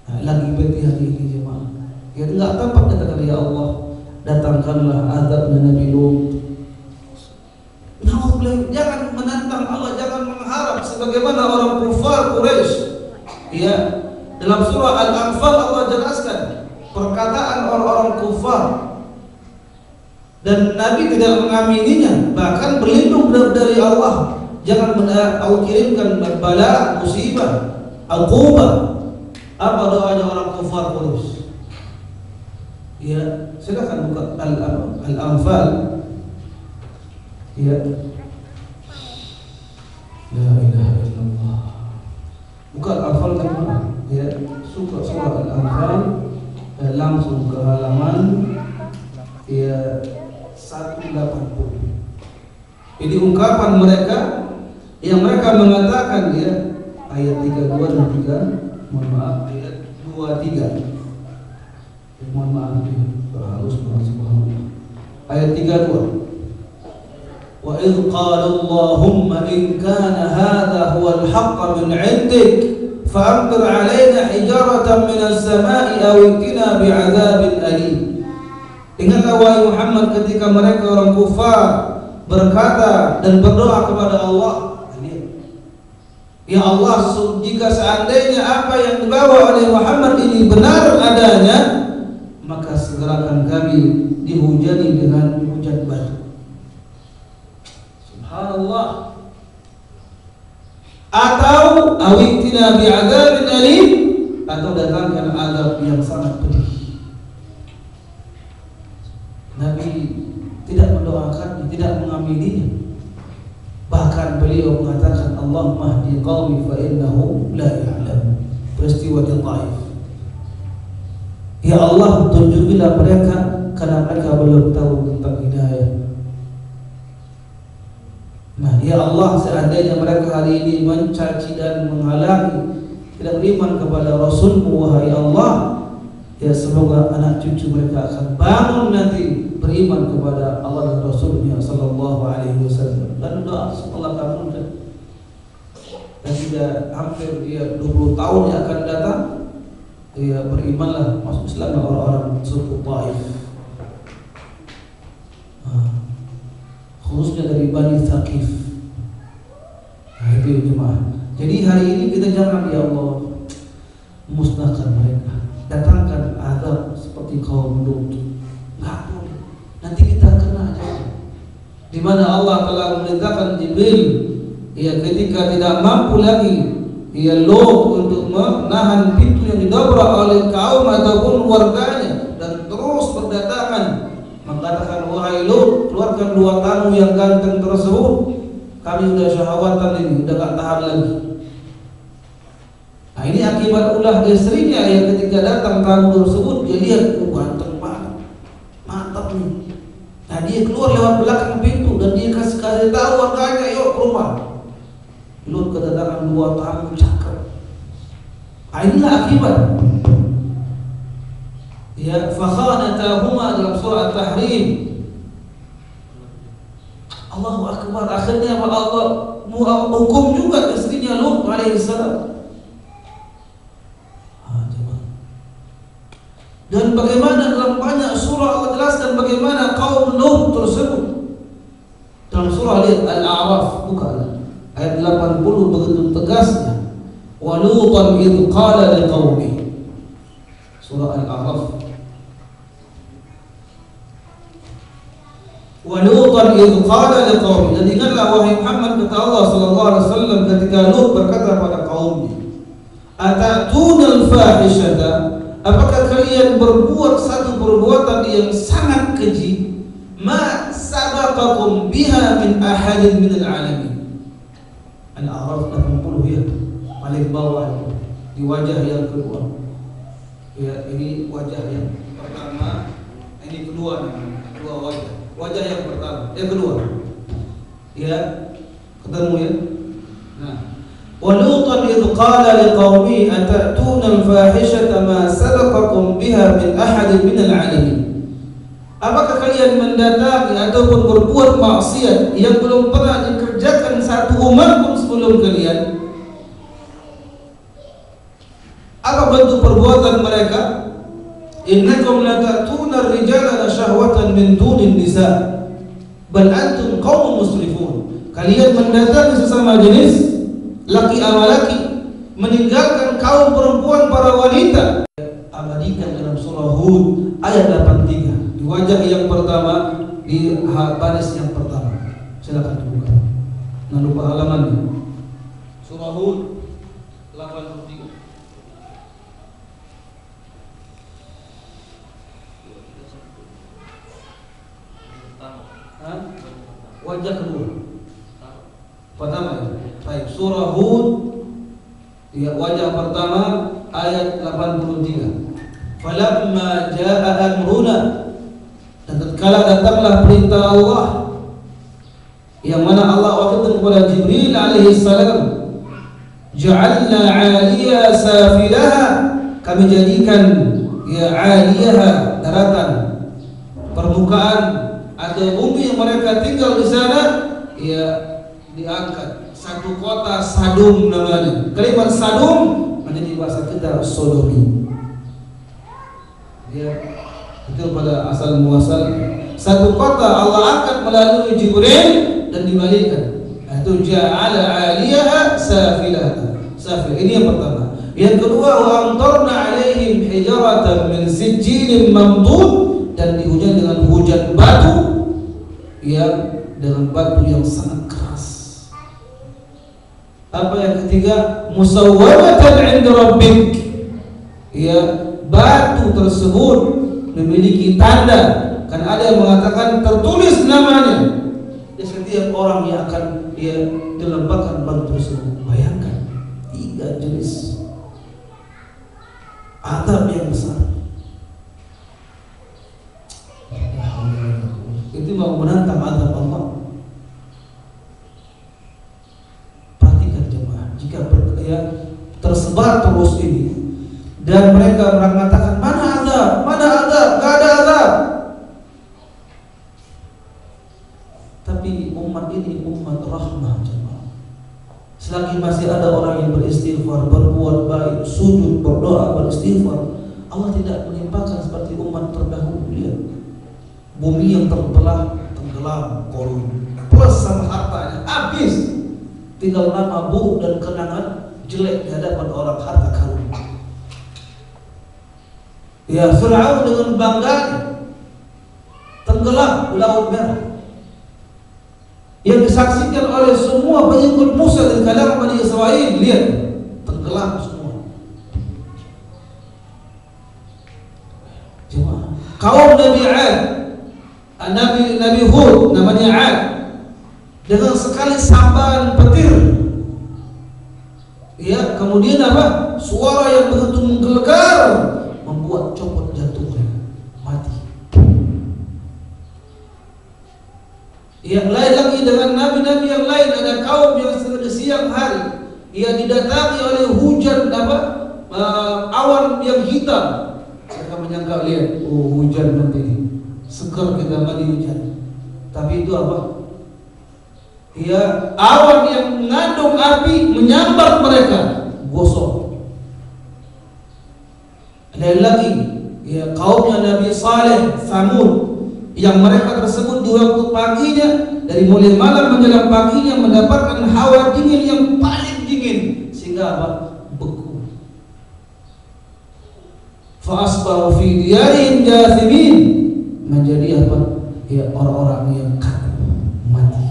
S1: Nah, lagi beti hari ini jemaah, ya tidak tampak katakan ya Allah, datangkanlah azab Nabi Lut. Jangan menantang Allah, jangan mengharap sebagaimana orang kufar Quraisy. Ya, dalam surah Al-Anfal Allah jelaskan perkataan orang-orang kufar, dan Nabi tidak mengamininya, bahkan berlindung dari Allah. Jangan kirimkan bala, musibah, uqubah. Apa doanya orang kufar Quraisy? Ya, silakan buka Al-Anfal. Ya. La ilaha illallah. Buka Al-Anfal teman. Ya, surah Al-Anfal, langsung ke halaman ya 180. Ini ungkapan mereka yang mereka mengatakan ya, ayat 32 dan 3, mohon maaf, ayat 23. Mohon maaf ya, harus subhanallah. Ayat 32. Wa idh qala Allahumma in kana hadha huwa al-haqq min 'indik fa'amtir 'alaina hijaratan min as-sama'i aw itina bi'adzabin alim. Ingatlah wahai Muhammad ketika mereka orang kufar berkata dan berdoa kepada Allah, ya Allah, jika seandainya apa yang dibawa oleh Muhammad ini benar adanya, maka segerakan kami dihujani dengan hujan batu. Subhanallah. Atau awitina bi'adzabin alim, atau datangkan azab yang sangat pedih. Nabi tidak mendoakannya, tidak mengamininya. Bahkan beliau mengatakan Allahumma hdi qaumi fa innahu la ya'lam. Peristiwa di Taif. Ya Allah, tunjukilah mereka karena mereka belum tahu tentang hidayah. Nah, ya Allah, seandainya mereka hari ini mencaci dan menghalangi, tidak beriman kepada Rasul-Mu, wahai Allah, ya semoga anak cucu mereka akan bangun nanti beriman kepada Allah dan Rasul-Nya sallallahu alaihi wasallam. Dan doa setelah kamu dan tidak hampir 20 tahun yang akan datang, ya berimanlah, masuk Islam orang-orang suku Taif, khususnya dari Bani Thaqif. Baik jemaah. Jadi hari ini kita jangan ya Allah musnahkan mereka, datangkan azab seperti kaum Lut. Nggak boleh. Nanti kita kena aja. Di mana Allah telah memerintahkan Jibril, ya ketika tidak mampu lagi, ya Lut untuk menahan pintu yang didobrak oleh kaum ataupun warganya dan terus berdatangan, mengatakan wahai Lut, keluarkan 2 tamu yang ganteng tersebut. Kami udah syahwatan ini, udah gak tahan lagi. Nah ini akibat ulah istrinya yang ketika datang tamu tersebut, dia lihat ganteng banget, mantap nih. Nah dia keluar lewat belakang pintu dan dia kasih tahu warganya, yuk ke rumah. Lut kedatangan 2 tamu cakep. Nah inilah akibat. Ya, fakhanatahuma dalam surah At-Tahrim. Allahu Akbar. Akhirnya Allah hukum juga istrinya Lut alaihissalam. Dan bagaimana dalam banyak surah Allah jelaskan bagaimana kaum Lut tersebut. Dalam surah Al-A'raf, bukan ayat 80 begitu tegasnya. Wa Lutan idh qala liqaumihi. Surah Al-A'raf. Wa Lutan idh qala liqaumihi. Dan ingatlah wahai Muhammad, kata Allah sallallahu alaihi wasallam ketika Lut berkata pada kaumnya, "Atatuna al-fahishata?" Apakah kalian berbuat satu perbuatan yang sangat keji? Ma sabaqakum biha min ahadin minal alamin. Al-A'raf 80 ya, paling bawah di wajah yang kedua. Ya, ini wajah yang pertama, ini kedua namanya, kedua wajah. Wajah yang pertama, yang kedua. Ya, ketemu ya. Nah, وَلُوطًا إِذْ قَالَ لِقَوْمِهِ أَتَأْتُونَ الْفَاحِشَةَ مَا سَبَقَكُمْ بِهَا مِنْ أَحَدٍ مِنَ الْعَالَمِينَ. Apakah kalian mendatangi ataupun berbuat maksiat yang belum pernah dikerjakan satu umat pun sebelum kalian? Apa bentuk perbuatan mereka? Innakum la ta'tuna ar-rijala syahwatan min dunin nisa bal antum qaumun musrifun. Kalian mendatangi sesama jenis laki sama laki, meninggalkan kaum perempuan para wanita. Abadikan dalam surah Hud ayat 83 di wajah yang pertama, di baris yang pertama. Silakan dibuka. Nah lupa halamannya. Surah Hud 83. Wajah kedua. Pertama ya. Baik, surah Hud ya, wajah pertama ayat 83. Falamma jaa amruna, dan tatkala datanglah perintah Allah yang mana Allah waktu kepada Jibril alaihi salam, ja'alna 'aliya safilaha, kami jadikan ya 'aliyaha daratan, permukaan atau bumi yang mereka tinggal di sana ya diangkat. Satu kota Sadum namanya. Kalimat Sadum menjadi bahasa kita Sodomi. Ya, itu pada asal muasal. Satu kota Allah angkat melalui Jibril dan dibalikkan. Itu ja'ala 'aliyaha safilaha. Safil. Ini yang pertama. Yang kedua, wa amtarna 'alaihim hijaratan min sijilin mamdud, dan dihujan dengan hujan batu yang dengan batu yang sangat keras. Apa yang ketiga? Musawwamatan 'inda rabbik. Ya, batu tersebut memiliki tanda. Kan ada yang mengatakan tertulis namanya. Ya, setiap orang yang akan dilemparkan batu tersebut. Bayangkan 3 jenis azab yang besar. Itu mau menantang azab Allah. Jika tersebar terus ini dan mereka mengatakan mana azab, gak ada azab. Tapi umat ini umat rahmah jemaah. Selagi masih ada orang yang beristighfar, berbuat baik, sujud, berdoa, beristighfar, Allah tidak menimpakan seperti umat terdahulu. Lihat bumi yang terbelah, tenggelam, korun, plus sama hartanya habis. tinggal nama buruk dan kenangan jelek di hadapan orang harta karun. Ya, Fir'aun dengan bangganya tenggelam di Laut Merah, yang disaksikan oleh semua pengikut Musa dan kalangan Bani Israel. Lihat, tenggelam semua. Cuma kaum Nabi Ad, Nabi Hud namanya Ad, dengan sekali sambaran petir, ya, kemudian apa? Suara yang begitu menggelegar membuat copot jantung mereka, mati. Yang lain lagi dengan nabi-nabi yang lain, ada kaum yang siang hari ia didatangi oleh hujan awan yang hitam. Mereka menyangka, lihat, oh hujan nanti seger kita mandi hujan. Tapi itu apa? Ya, awan yang mengandung api menyambar mereka, gosok. Ada lagi, ya, kaumnya Nabi Saleh, Thamud, yang mereka tersebut di waktu paginya, dari mulai malam menjelang paginya, mendapatkan hawa dingin yang paling dingin, sehingga apa? Beku. Fa asbahu fi diyarihim jathimin, menjadi apa? Ya, orang-orang yang kaku, mati.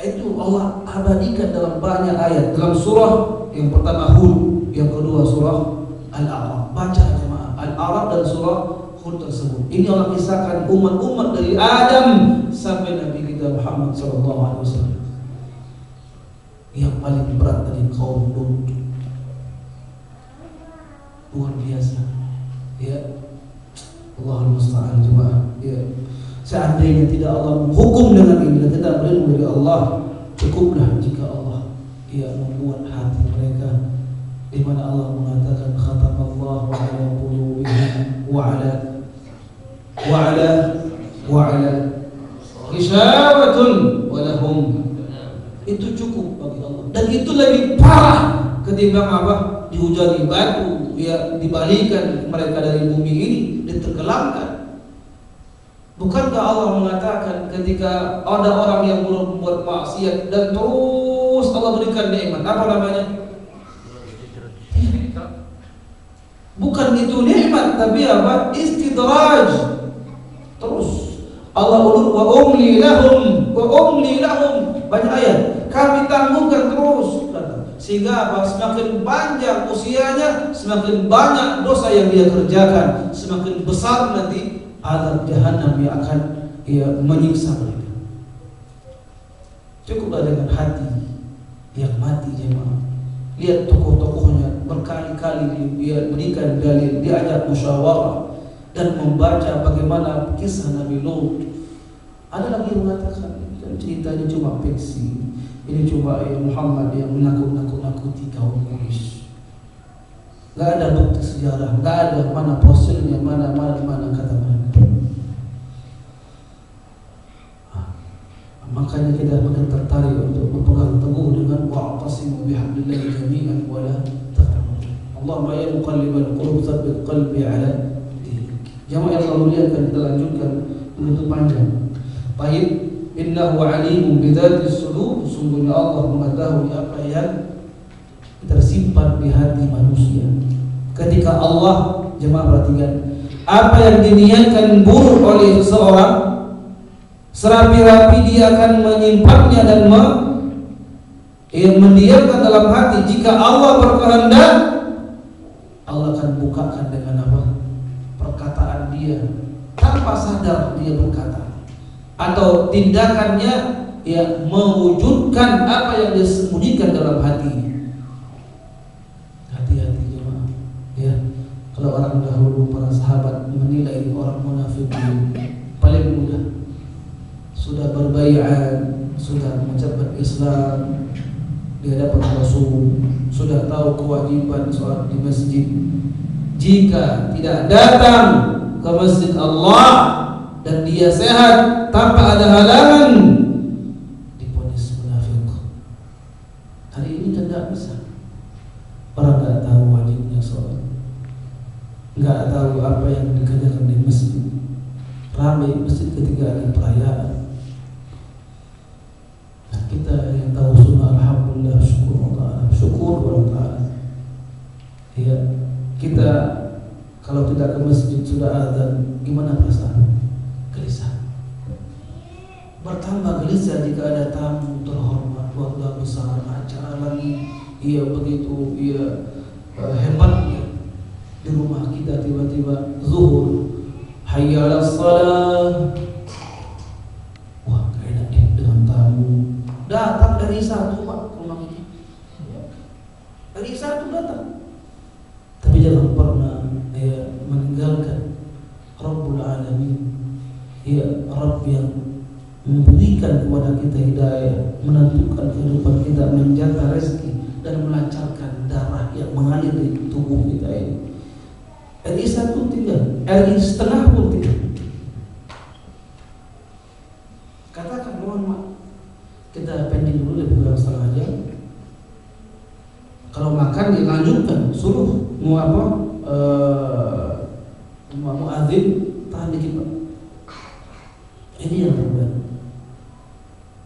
S1: Itu Allah abadikan dalam banyak ayat. Dalam surah yang pertama Hud, yang kedua surah Al-A'raf. Baca jemaah Al-A'raf dan surah Hud tersebut. Ini Allah kisahkan umat-umat dari Adam sampai Nabi kita Muhammad SAW. Yang paling berat dari kaum Lut, luar biasa. Ya, Allahul musta'an jemaah. Ya, seandainya tidak Allah menghukum dengan ini, kita berlindung dari Allah, cukuplah jika Allah membuat hati mereka, di mana Allah mengatakan khatamallahu ala qulubihim wa ala ghishawatun wa lahum. Itu cukup bagi Allah, dan itu lebih parah ketimbang apa? Dihujani batu, ya, dibalikan mereka dari bumi ini, ditenggelamkan. Bukankah Allah mengatakan ketika ada orang yang berbuat maksiat dan terus Allah berikan nikmat, apa namanya? Bukan itu nikmat, tapi apa? Istidraj. Terus Allah ulur wa umli lahum, banyak ayat. Kami tangguhkan terus, sehingga apa? Semakin panjang usianya, semakin banyak dosa yang dia kerjakan, semakin besar nanti azab jahanam yang akan menyiksa mereka. Cukuplah dengan hati yang mati jemaah. Lihat tokoh-tokohnya berkali-kali dia berikan dalil, diajak musyawarah dan membaca bagaimana kisah Nabi Lut. Ada lagi yang mengatakan ceritanya cuma fiksi, ini cuma Muhammad yang menakut-nakuti kaum Quraisy. Gak ada bukti sejarah, gak ada mana fosilnya, mana kata mereka. Makanya kita makin tertarik untuk berpegang teguh dengan wa'tasimu bihablillahi jami'an wa la tafarraqu. Allahumma ya muqallibal qulub tsabbit qalbi ala dinik. Jamaah yang Allah muliakan, kita lanjutkan begitu panjang. Baik, innahu alimun bidzatis sudur, sungguhnya Allah mengetahui apa yang tersimpan di hati manusia. Ketika Allah, jemaah perhatikan, apa yang diniatkan buruk oleh seseorang, serapi-rapi dia akan menyimpannya dan mendiamkan dalam hati. Jika Allah berkehendak, Allah akan bukakan dengan apa? Perkataan dia, tanpa sadar dia berkata, atau tindakannya mewujudkan apa yang dia sembunyikan dalam hatinya. Hati-hati jemaah. Ya, kalau orang dahulu para sahabat menilai orang munafik paling mudah, sudah berbaiat, sudah mengucapkan Islam di hadapan Rasul, sudah tahu kewajiban sholat di masjid. Jika tidak datang ke masjid Allah dan dia sehat tanpa ada halangan, divonis munafik. Hari ini tidak bisa. Orang tidak tahu wajibnya sholat, nggak tahu apa yang dikerjakan di masjid. Ramai masjid ketika ada perayaan. Kita kalau tidak ke masjid sudah azan, gimana perasaan? Gelisah. Bertambah gelisah jika ada tamu terhormat, keluarga besar, acara lagi, iya begitu, iya hebatnya. Di rumah kita tiba-tiba zuhur, hayya 'alas shalah. Wah, enak deh dengan tamu. Datang dari satu Pak ke rumah kita. Dari satu datang. Tapi jangan pernah meninggalkan Rabbul Alamin. Ya Rabb yang memberikan kepada kita hidayah, menentukan kehidupan kita, menjaga rezeki dan melancarkan darah yang mengalir di tubuh kita ini. RI 1 tidak, RI setengah pun tidak. Katakan mohon maaf, kita pending dulu lebih kurang setengah jam. Kalau makan dilanjutkan, suruh muadzin tahan dikit Pak. Ini yang terbaik.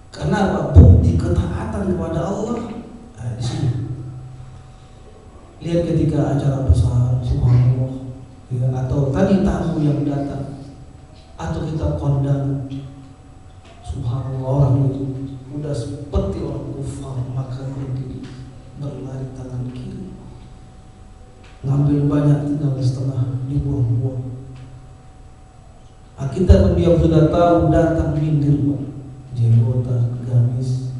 S1: Karena apa? Bukti ketaatan kepada Allah di sini. Lihat ketika acara besar, subhanallah, ya, atau tadi tamu yang datang, atau kita kondangan, subhanallah, orang itu udah seperti orang kufar makan berdiri, berlari tangan kiri, ngambil banyak tinggal setengah dibuang-buang. Kita pun yang sudah tahu datang mindir Pak, jenggotan, gamis,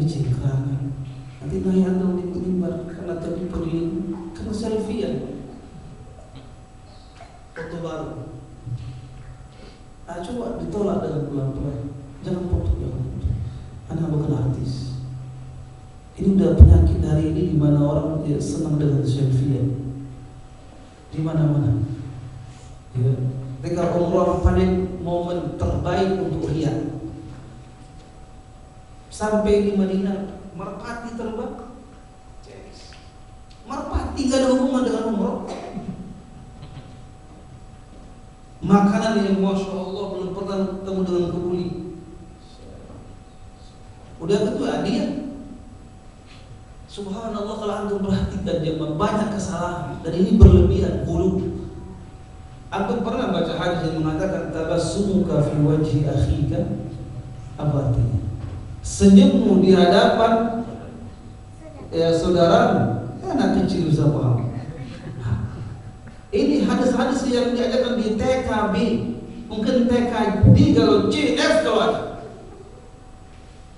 S1: cingkrangan. Nanti naik atau di mimbar karena tadi pergi karena selfie foto baru. Coba ditolak dengan pelan-pelan. Jangan foto, jangan foto. Anda bukan artis. Ini udah penyakit hari ini di mana orang senang dengan selfie di mana-mana. Ya. Ketika umroh paling momen terbaik untuk lihat. Sampai di Madinah, merpati terbang. Merpati gak ada hubungan dengan umroh. Makanan yang masya Allah belum pernah ketemu dengan kebuli. Udah gitu hadiah. Subhanallah, kalau antum perhatikan dia banyak kesalahan dan ini berlebihan, gulu. Antum pernah baca hadis yang mengatakan tabassumuka fi wajhi akhika? Apa artinya? Senyummu di hadapan saudaramu. Anak kecil bisa paham. Ini hadis-hadis yang diajarkan di TKB, mungkin TKD kalau CF kalau ada.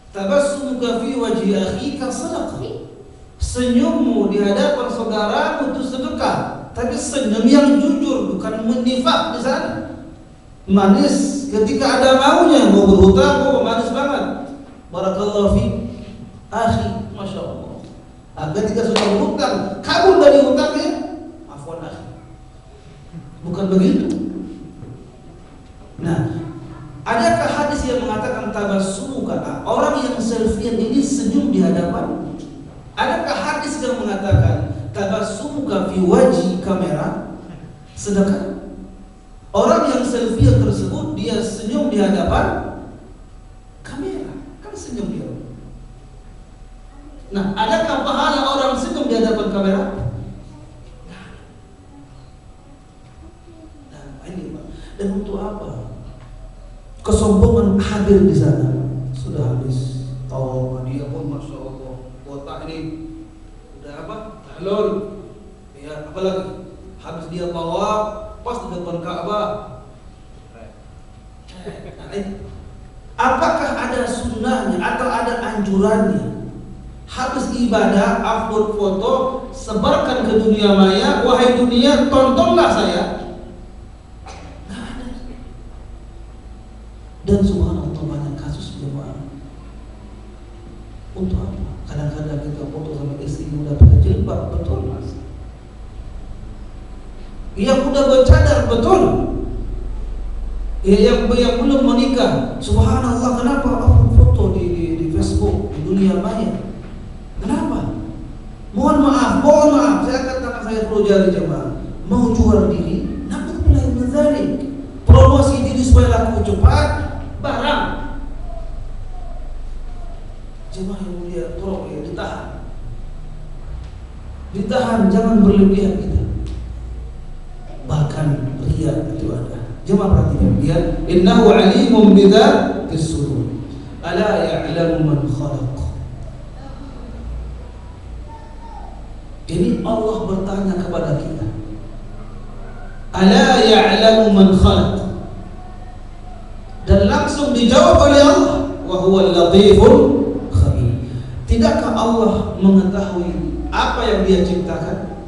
S1: Tabassumuka fi wajhi akhika sadaqah. Senyummu di hadapan saudaramu itu sedekah. Tapi senyum yang jujur, bukan menifak di sana. Manis ketika ada maunya, mau berhutang, mau manis banget. Barakallahu fi akhi, masya Allah. Ketika sudah berhutang, kabur dari hutangnya, afwan akhi. Bukan begitu. Nah, adakah hadis yang mengatakan tabassumuka? Orang yang selfie ini senyum di hadapan. Adakah hadis yang mengatakan tabassumuka fi wajhi kamera? Sedangkan orang yang selfie tersebut dia senyum di hadapan kamera, kan senyum dia. Nah, adakah pahala orang senyum di hadapan kamera? Nah, ini Pak. Dan untuk apa? Kesombongan hadir di sana. Sudah habis. Tahu dia pun masya Allah. Kotak ini udah apa? Tahlul. Ya, apalagi habis dia tawaf pas di depan Ka'bah. Apakah ada sunnahnya atau ada anjurannya? Habis ibadah, upload foto, sebarkan ke dunia maya, wahai dunia, tontonlah saya. Nggak ada. Dan subhanallah banyak kasus jemaah. Untuk apa? Kadang-kadang kita foto sama istri muda pakai jilbab, betul mas. Yang udah bercadar, betul. Yang belum menikah, subhanallah, kenapa upload foto di Facebook, di dunia maya? Kenapa? Mohon maaf, saya katakan saya perlu jari jemaah. Mau jual diri, na'udzubillah min dzalik. Promosi diri supaya laku cepat, barang. Jemaah yang mulia, tolong ya ditahan. Ditahan, jangan berlebihan kita. Bahkan riya itu ada. Jemaah perhatikan, ya, innahu alimun bidzatis sudur. Ala ya'lamu man khalaq. Ini Allah bertanya kepada kita. Ala ya'lamu man khalaq. Dan langsung dijawab oleh Allah, wa huwal latiful khabir. Tidakkah Allah mengetahui apa yang Dia ciptakan?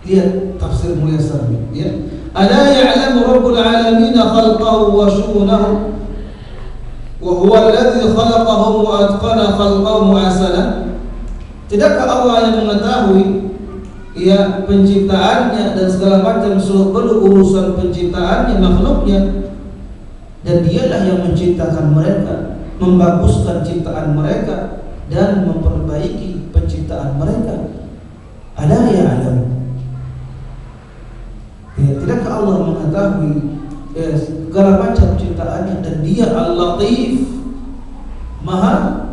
S1: Lihat tafsir Muyassar, ya. Ala ya'lamu rabbul alamin khalqahu wa syu'unahu wa huwa alladhi khalaqahum wa atqana khalqahum wa ahsana. Tidakkah Allah yang mengetahui, ya, penciptaannya dan segala macam seluk-beluk urusan penciptaannya, makhluknya, dan Dialah yang menciptakan mereka, membaguskan ciptaan mereka dan memperbaiki penciptaan mereka. Ala ya'lamu. Ya, tidakkah Allah mengetahui, ya, segala macam ciptaannya, dan Dia Al-Latif, Maha,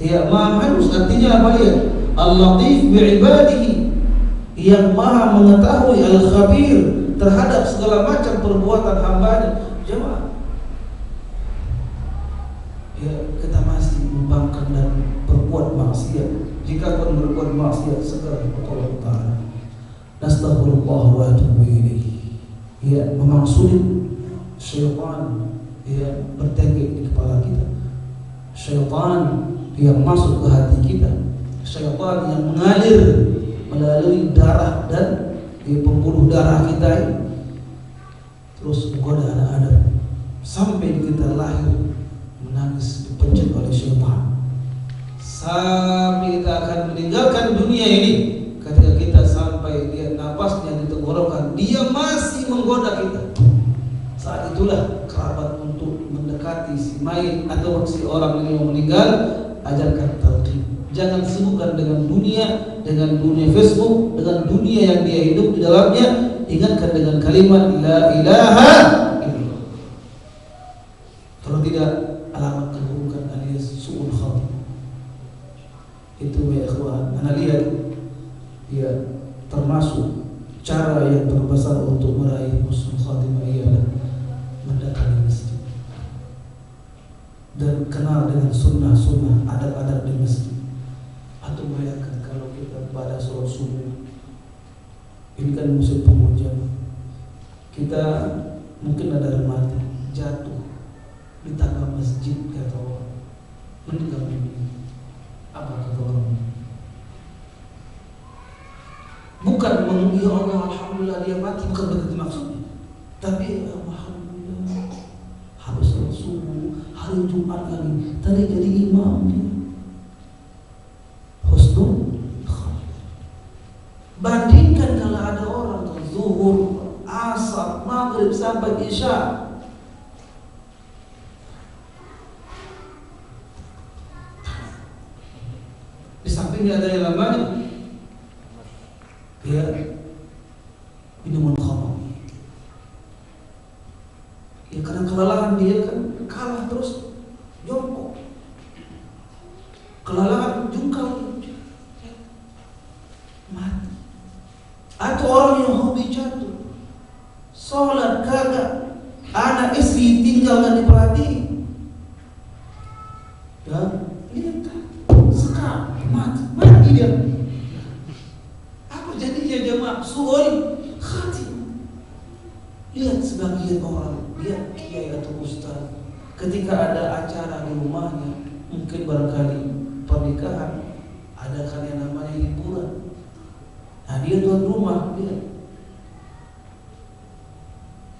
S1: ya, Maha halus. Artinya apa ya? Al-Latif bi'ibadihi, yang Maha mengetahui, Al-Khabir, terhadap segala macam perbuatan hamba-Nya. Jemaah, ya, kita masih membangkang dan berbuat maksiat. Jika pun berbuat maksiat, segera kepada Allah Ta'ala. Nastaghfirullah wa atubu ilaih. Ya, memang sulit syaitan, ya, bertekuk di kepala kita. Syaitan yang masuk ke hati kita. Syaitan yang mengalir melalui darah dan, ya, pembuluh darah kita ini, terus menggoda anak-anak sampai kita lahir menangis dipencet oleh syaitan, sampai kita akan meninggalkan dunia ini. Ketika kita sampai lihat napasnya di tenggorokan, dia masih menggoda kita. Saat itulah kerabat untuk mendekati si mayit atau si orang yang meninggal, ajarkan tauhid. Jangan sibukkan dengan dunia Facebook, dengan dunia yang dia hidup di dalamnya. Ingatkan dengan kalimat la ilaha illallah. Kalau tidak, alamat keburukan alias su'ul khatimah. Itu ya ikhwan, Anda lihat, ya, termasuk cara yang terbesar untuk meraih husnul khatimah ialah mendatangi masjid dan kenal dengan sunnah-sunnah, adab-adab di masjid. Atau bayangkan kalau kita pada sholat subuh, ini kan musim penghujan, kita mungkin ada remaja jatuh di tangga masjid, kata orang, meninggal dunia. Apa kata orang? Bukan ya Allah, alhamdulillah dia mati, bukan begitu maksudnya. Tapi alhamdulillah, habis sholat subuh, hari Jumat lagi, tadi jadi imam dia. Husnul khatimah. Bandingkan kalau ada orang zuhur, asar, maghrib sampai isya, di sampingnya ada yang namanya, ya, minumul khamar. Ya, karena kelelahan dia kan kalah terus jongkok, kelelahan jungkal, mati. Atau orang yang hobi jatuh, sholat kagak, anak istri tinggal dan diperhatiin, ya, lihat sekarang mati dia. Apa jadinya jemaah? Su'ul khatimah. Lihat sebagian orang, lihat kiai atau ustaz, ketika ada acara di rumahnya, mungkin barangkali pernikahan, ada kan yang namanya hiburan. Nah, dia tuan rumah, dia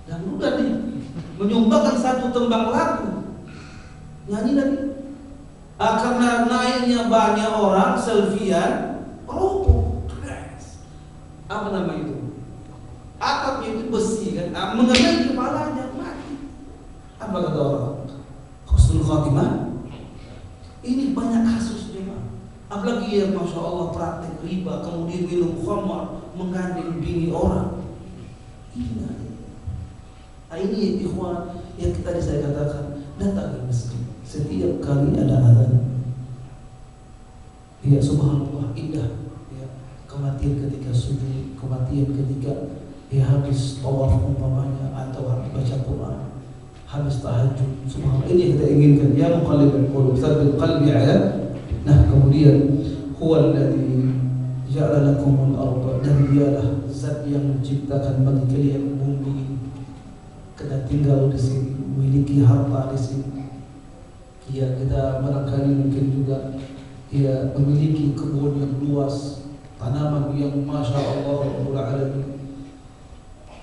S1: dan udah nih menyumbangkan satu tembang lagu, nyanyi lagi. Karena naiknya banyak orang selfiean, roboh. Apa nama itu? Atapnya itu besi kan, mengenai kepalanya, mati. Apa kata orang? Husnul khatimah. Ini banyak kasusnya, Pak. Apalagi yang masya Allah praktek riba, kemudian minum khamar, menggandeng bini orang. Ini ikhwan yang tadi saya katakan, datang ke masjid setiap kali ada azan. Ya, Ya subhanallah, indah ya, kematian ketika sujud, kematian ketika ya habis tawaf umpamanya, atau habis baca Quran, habis tahajud. Subhanallah, ini yang kita inginkan. Ya muqallibal qulub tsabbit qalbi ala. Nah, kemudian huwa alladzi ja'ala lakumul arda, dan dialah zat yang menciptakan bagi kalian bumi. Kita tinggal di sini, memiliki harta di sini. Ya, kita barangkali mungkin juga ya memiliki kebun yang luas, tanaman yang masya Allah Rabbul Alamin.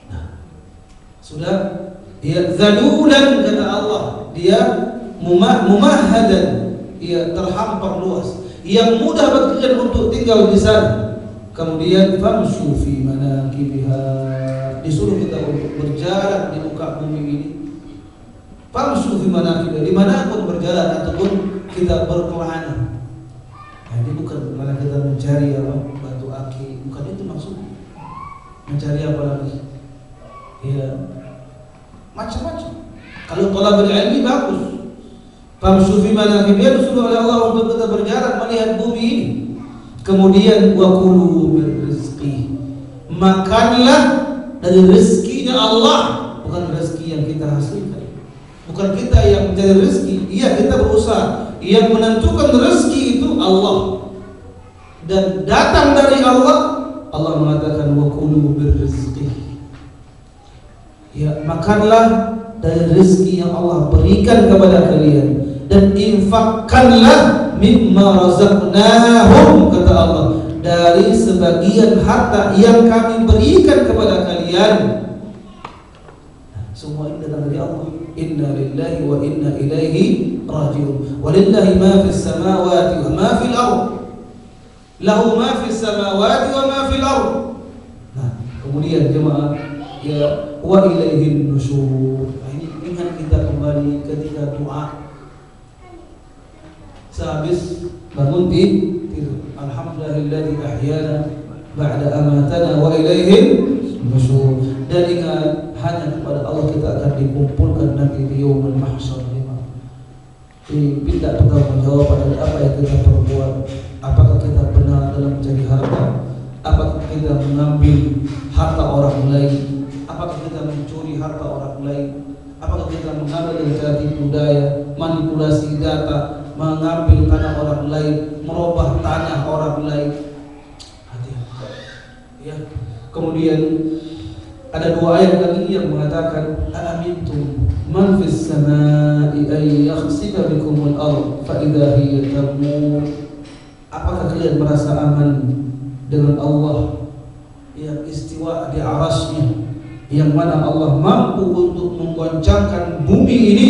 S1: Nah, sudah dia zalulan kata Allah, dia mumahadan, ia terhampar luas, yang mudah bagi kalian untuk tinggal di sana. Kemudian famshu fi manakibiha, disuruh kita untuk berjalan di muka bumi ini. Famshu fi manakibiha, dimanapun berjalan ataupun kita berkelana. Nah, ini bukan karena kita mencari batu akik, bukan itu maksudnya. Mencari apa lagi? Ya, macam-macam. Kalau thalabul ilmi bagus. Famshu fi manakibiha, disuruh oleh Allah untuk kita berjalan melihat bumi ini. Kemudian wa kulu min rizqi, makanlah dari rezekinya Allah, bukan rezeki yang kita hasilkan. Bukan kita yang mencari rezeki, iya kita berusaha. Yang menentukan rezeki itu Allah, dan datang dari Allah. Allah mengatakan wa kulu min rizqi, ya makanlah dari rezeki yang Allah berikan kepada kalian, dan infakkanlah mimma razaqnahum, kata Allah, dari sebagian harta yang kami berikan kepada kalian. Semua ini datang dari Allah. Inna lillahi wa inna ilaihi raji'un. Walillahi ma fis samawati wa ma fil ardh. Lahu ma fis samawati wa ma fil ardh. Nah, kemudian jemaah, ya wa ilaihin nusyur. Nah, ini ingat kita kembali ketika doa sehabis bangun tidur. Alhamdulillahilladzi ahyana ba'da amatana wa ilaihin nusyur. Dan ingat, hanya kepada Allah kita akan dikumpulkan nanti di yaumul mahsyar. Diminta pertanggungjawaban dari apa yang kita perbuat. Apakah kita benar dalam mencari harta? Apakah kita mengambil harta orang lain? Apakah kita mencuri harta orang lain? Apakah kita mengambil dari cara tipu daya, manipulasi data, mengambil tanah orang lain, merubah tanah orang lain? Hati-hati. Ya. Kemudian ada dua ayat lagi yang mengatakan aamintum man fis samaa'i ay yakhsifa bikumul ardh fa idza hiya tamur. Apakah kalian merasa aman dengan Allah yang istiwa di arasy-Nya, yang mana Allah mampu untuk menggoncangkan bumi ini?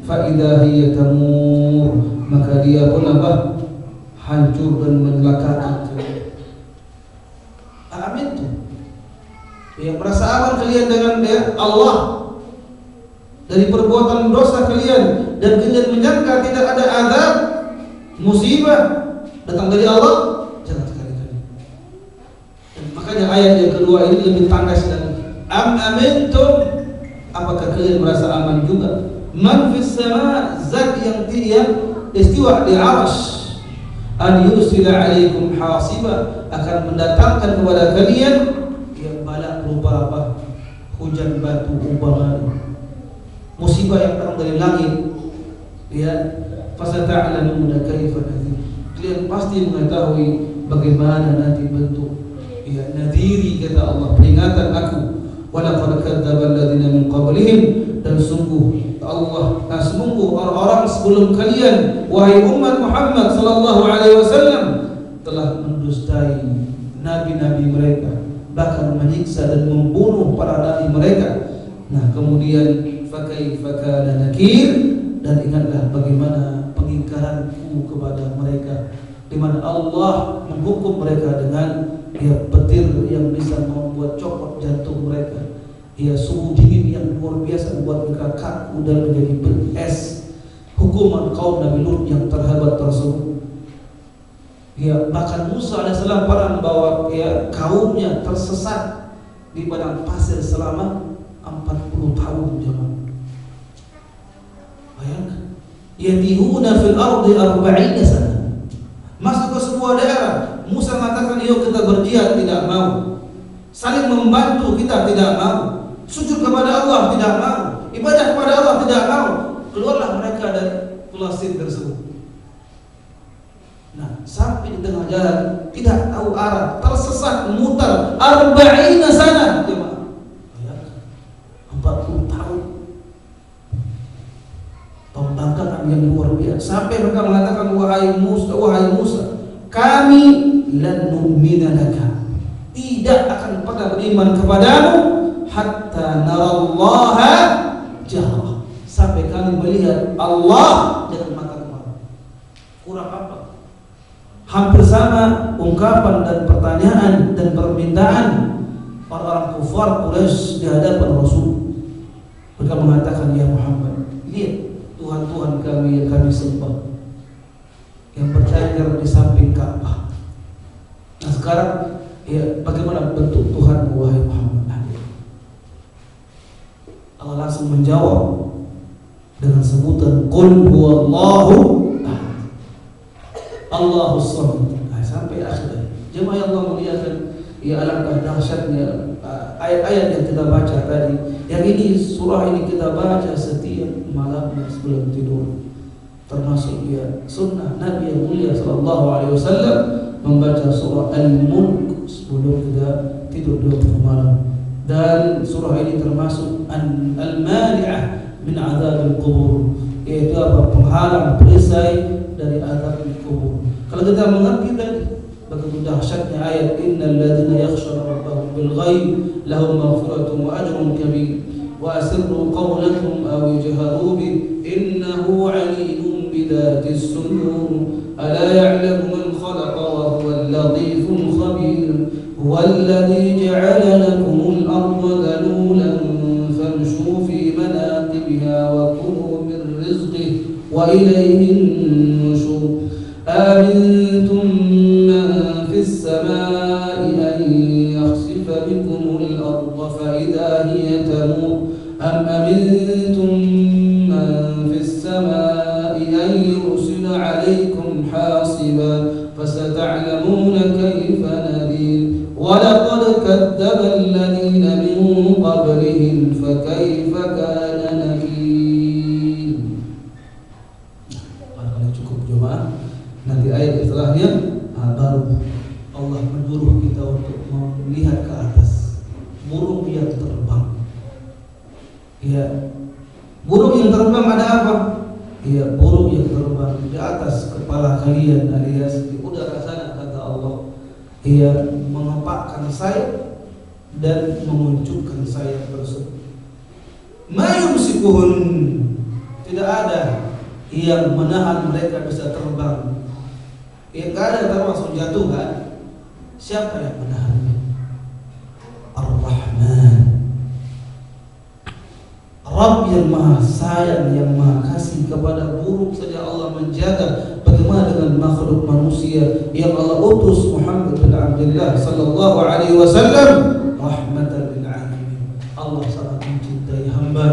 S1: Fa idza hiya tamur, maka dia pun apa? Hancur dan mencelakakan kalian. Aamintum, yang merasa aman kalian dengan Allah dari perbuatan dosa kalian, dan kalian menyangka tidak ada azab, musibah datang dari Allah? Jangan sekali-kali. Makanya ayat yang kedua ini lebih tandas lagi. Amintum, apakah kalian merasa aman juga? Man fis sama, zat yang istiwa di arsy, an yursila alaikum hasiba, akan mendatangkan kepada kalian bala berupa apa? Hujan batu umpamanya, musibah yang datang dari langit. Ya, fasata'lamuna kaifa nadhir, kalian pasti mengetahui bagaimana nanti bentuk ya nadhiri, kata Allah, peringatan aku. Walaqad kadzdzaba alladziina min qablihim, dan sungguh orang-orang sebelum kalian, wahai umat Muhammad sallallahu alaihi wasallam, telah mendustai nabi-nabi mereka, bahkan menyiksa dan membunuh para nabi mereka. Nah, kemudian fakaifa kana nakir, dan ingatlah bagaimana pengingkaranku kepada mereka, di mana Allah menghukum mereka dengan petir yang bisa membuat copot jantung mereka, suhu dingin yang luar biasa membuat mereka kaku dan menjadi es. Hukuman kaum Nabi Lut yang terhebat tersebut. Bahkan Musa alaihissalam pernah membawa kaumnya tersesat di padang pasir selama 40 tahun. Jemaah, bayangkan, yatihuna fil ardi 40 sana, masuk ke sebuah daerah ayo kita berjihad, tidak mau. Saling membantu kita tidak mau. Sujud kepada Allah tidak mau. Ibadah kepada Allah tidak mau. Keluarlah mereka dari plastik tersebut. Nah, sampai di tengah jalan tidak tahu arah, tersesat, mutar 40 sana, jemaah. Bayangkan 40 tahun pembangkangan yang luar biasa. Sampai mereka mengatakan, wahai Musa, kami lan nu'mina laka, tidak akan pernah beriman kepadamu hatta narallaha jahrah, sampai kami melihat Allah dengan mata kepala. Kurang apa? Hampir sama ungkapan dan pertanyaan dan permintaan orang-orang kufar Quraisy di hadapan Rasul. Mereka mengatakan, ya Muhammad, lihat Tuhan-Tuhan kami yang kami sembah, yang bertengger di samping Ka'bah. Nah sekarang, ya bagaimana bentuk Tuhan, wahai Muhammad? Allah langsung menjawab dengan sebutan Qul huwallahu ahad, Allahus samad. Nah, sampai akhir. Jemaah yang Allah muliakan, ya alangkah dahsyatnya ayat-ayat yang kita baca tadi. Yang ini, surah ini kita baca setiap malamnya sebelum tidur. Termasuk ya sunnah Nabi yang mulia sallallahu alaihi wasallam membaca surah Al-Mulk sebelum kita tidur di waktu malam. Dan surah ini termasuk al-mani'ah min adzab al-qubur, yaitu apa? Penghalang, perisai dari azab al-qubur. Kalau kita mengerti tadi begitu dahsyatnya ayat innal ladzina yakhshawna rabbahum bil ghaib lahum maghfiratun wa ajrun kabir wa asirru qawlakum aw ijharu bi innahu 'alimun bidatis sudur ala ya'lamu man khalaqa wa huwal latiful khabir huwal ladzi ja'ala lakumul arda dhalulan famshu fi manaqibiha wa kulu min rizqihi wa ilayhin nushur amintum man fis samaa'i an yakhsifa bikumul arda fa idha hiya tamur am amintum man fis samaa'i an yursila 'alaykum hasiba fasata'lamuna kayfa nadir wa laqad kadzdzaba alladhina min qablihim fakayfa kana nakir. Barangkali cukup jemaah. Nanti ayat setelahnya baru Allah menyuruh kita untuk melihat ke atas. Burung yang terbang. Ya, burung yang terbang ada apa? Ya, burung yang terbang di atas kepala kalian alias di udara sana, kata Allah. Ia mengepakkan sayap dan mengunculkan sayap tersebut. Ma yumsikuhun, tidak ada yang menahan mereka bisa terbang. Ya, gak ada termasuk jatuh kan? Siapa yang menahannya? Ar-Rahman, Rabb yang maha sayang, yang maha kasih. Kepada burung saja Allah menjaga, bagaimana dengan makhluk manusia yang Allah utus Muhammad bin Abdullah sallallahu alaihi wasallam rahmatan lil alamin. Allah sangat mencintai hamba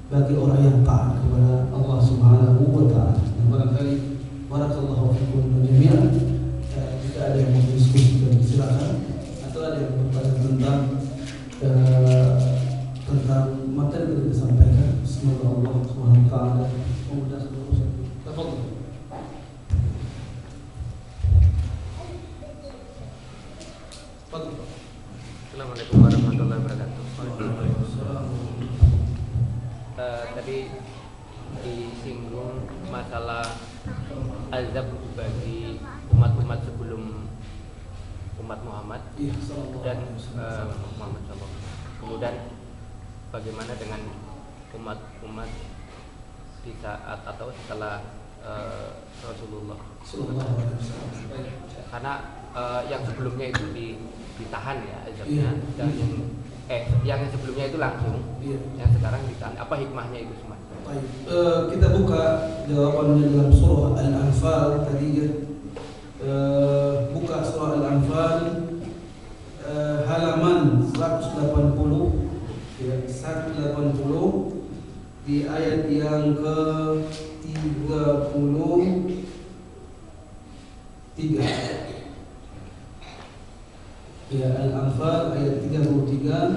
S1: bagi orang yang taat kepada Allah Subhanahu wa taala. Barangkali barakallahu fikum jami'an. Jika ada yang mau diskusikan silakan, atau ada yang bertanya tentang materi yang disampaikan. Semoga Allah Subhanahu wa taala memudahkan urusan. Tafadhol.
S2: Assalamualaikum warahmatullahi wabarakatuh. Tadi disinggung masalah azab bagi umat-umat sebelum umat Muhammad dan Muhammad SAW. Kemudian bagaimana dengan umat-umat di saat atau setelah Rasulullah? Karena yang sebelumnya itu ditahan ya azabnya, dan yang sebelumnya itu langsung, yang sekarang ditahan. Apa hikmahnya itu semua?
S1: Kita buka jawabannya dalam surah Al-Anfal tadi ya. Buka surah Al-Anfal halaman 180 ya, 180 di ayat yang ke-33. Ya, Al-Anfal ayat 33.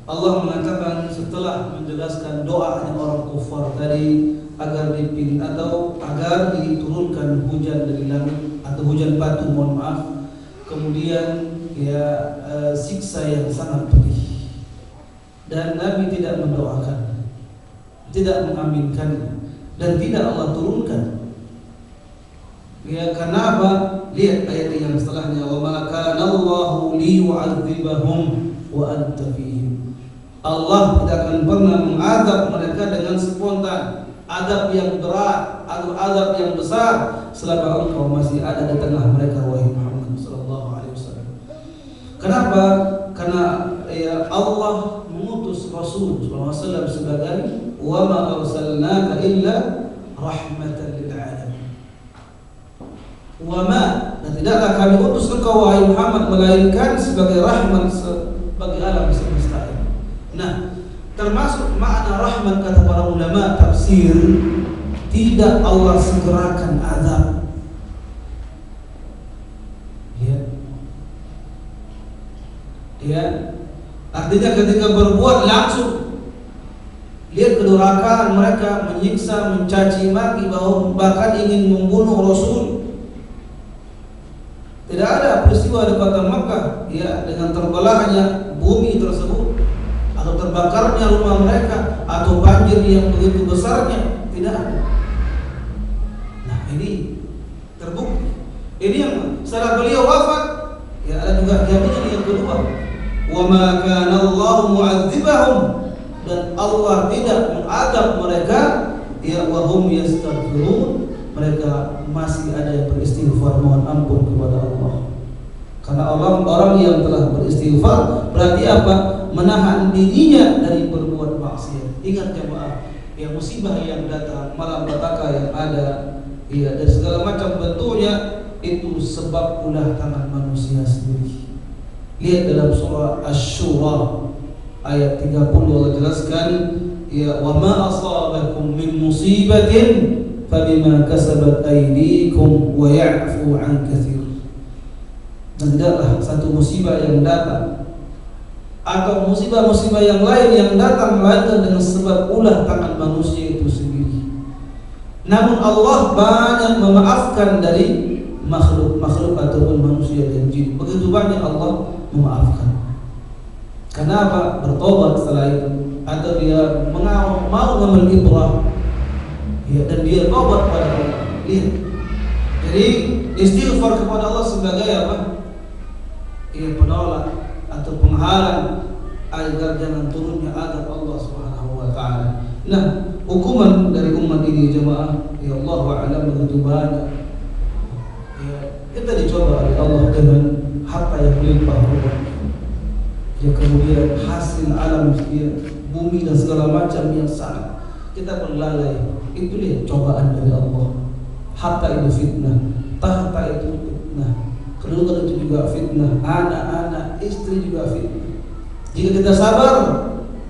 S1: Allah mengatakan setelah menjelaskan doanya orang kufar tadi agar diturunkan hujan dari langit atau hujan batu, mohon maaf. Kemudian ya siksa yang sangat pedih. Dan Nabi tidak mendoakan, tidak mengaminkan, dan tidak Allah turunkan. Ya, karena apa? Lihat ayat yang setelahnya, wa ma kana Allahu liyu'adzibahum wa anta fihim. Allah tidak akan pernah mengadab mereka dengan spontan, adab yang berat atau adab yang besar selama engkau masih ada di tengah mereka, wahai Muhammad sallallahu alaihi wasallam. Kenapa? Karena ya Allah mengutus Rasul sallallahu alaihi wasallam sebagai wa ma arsalnaka illa rahmatan lil alamin. Wa ma, dan tidaklah kami utus engkau wahai Muhammad melainkan sebagai rahmat bagi alam semesta. Nah, termasuk makna rahmat kata para ulama tafsir, tidak Allah segerakan azab. Ya, artinya ketika berbuat langsung lihat kedurhakaan mereka, menyiksa, mencaci maki, bahkan ingin membunuh Rasul. Tidak ada peristiwa di kota Makkah ya dengan terbelahnya bumi tersebut, atau terbakarnya rumah mereka, atau banjir yang begitu besarnya, tidak ada. Nah, ini terbukti. Ini yang setelah beliau wafat, ya ada juga jaminan yang kedua. Wa ma kana Allahu mu'adzibahum, dan Allah tidak mengadab mereka ya wa hum yastaghfirun, mereka masih ada yang beristighfar mohon ampun kepada Allah. Karena orang yang telah beristighfar berarti apa? Menahan dirinya dari berbuat maksiat. Ingat jemaah, ya musibah yang datang, malapetaka yang ada, ya dari segala macam bentuknya, itu sebab ulah tangan manusia sendiri. Lihat dalam surah Asy-Syura ayat 30 Allah jelaskan, ya wa ma asabakum min musibatin fabima kasabat aydikum wa ya'fu an katsir. Dan tidaklah satu musibah yang datang atau musibah-musibah yang lain yang datang melainkan dengan sebab ulah tangan manusia itu sendiri. Namun Allah banyak memaafkan dari makhluk ataupun manusia dan jin. Begitu banyak Allah memaafkan. Kenapa? Bertobat setelah itu, atau dia mau mengambil ibrah, ya, dan dia tobat pada Allah. Lihat. Jadi istighfar kepada Allah sebagai apa? Ya, penolak atau penghalang agar jangan turunnya azab Allah Subhanahu wa taala. Nah, hukuman dari umat ini jemaah, ya Allah a'lam begitu banyak. Ya, kita dicoba oleh Allah dengan harta yang melimpah ruah. Ya, kemudian hasil alam ya, bumi dan segala macam yang sangat kita berlalai. Itu lihat cobaan dari Allah. Harta itu fitnah, tahta itu fitnah, keluarga itu juga fitnah, anak-anak, istri juga fitnah. Jika kita sabar,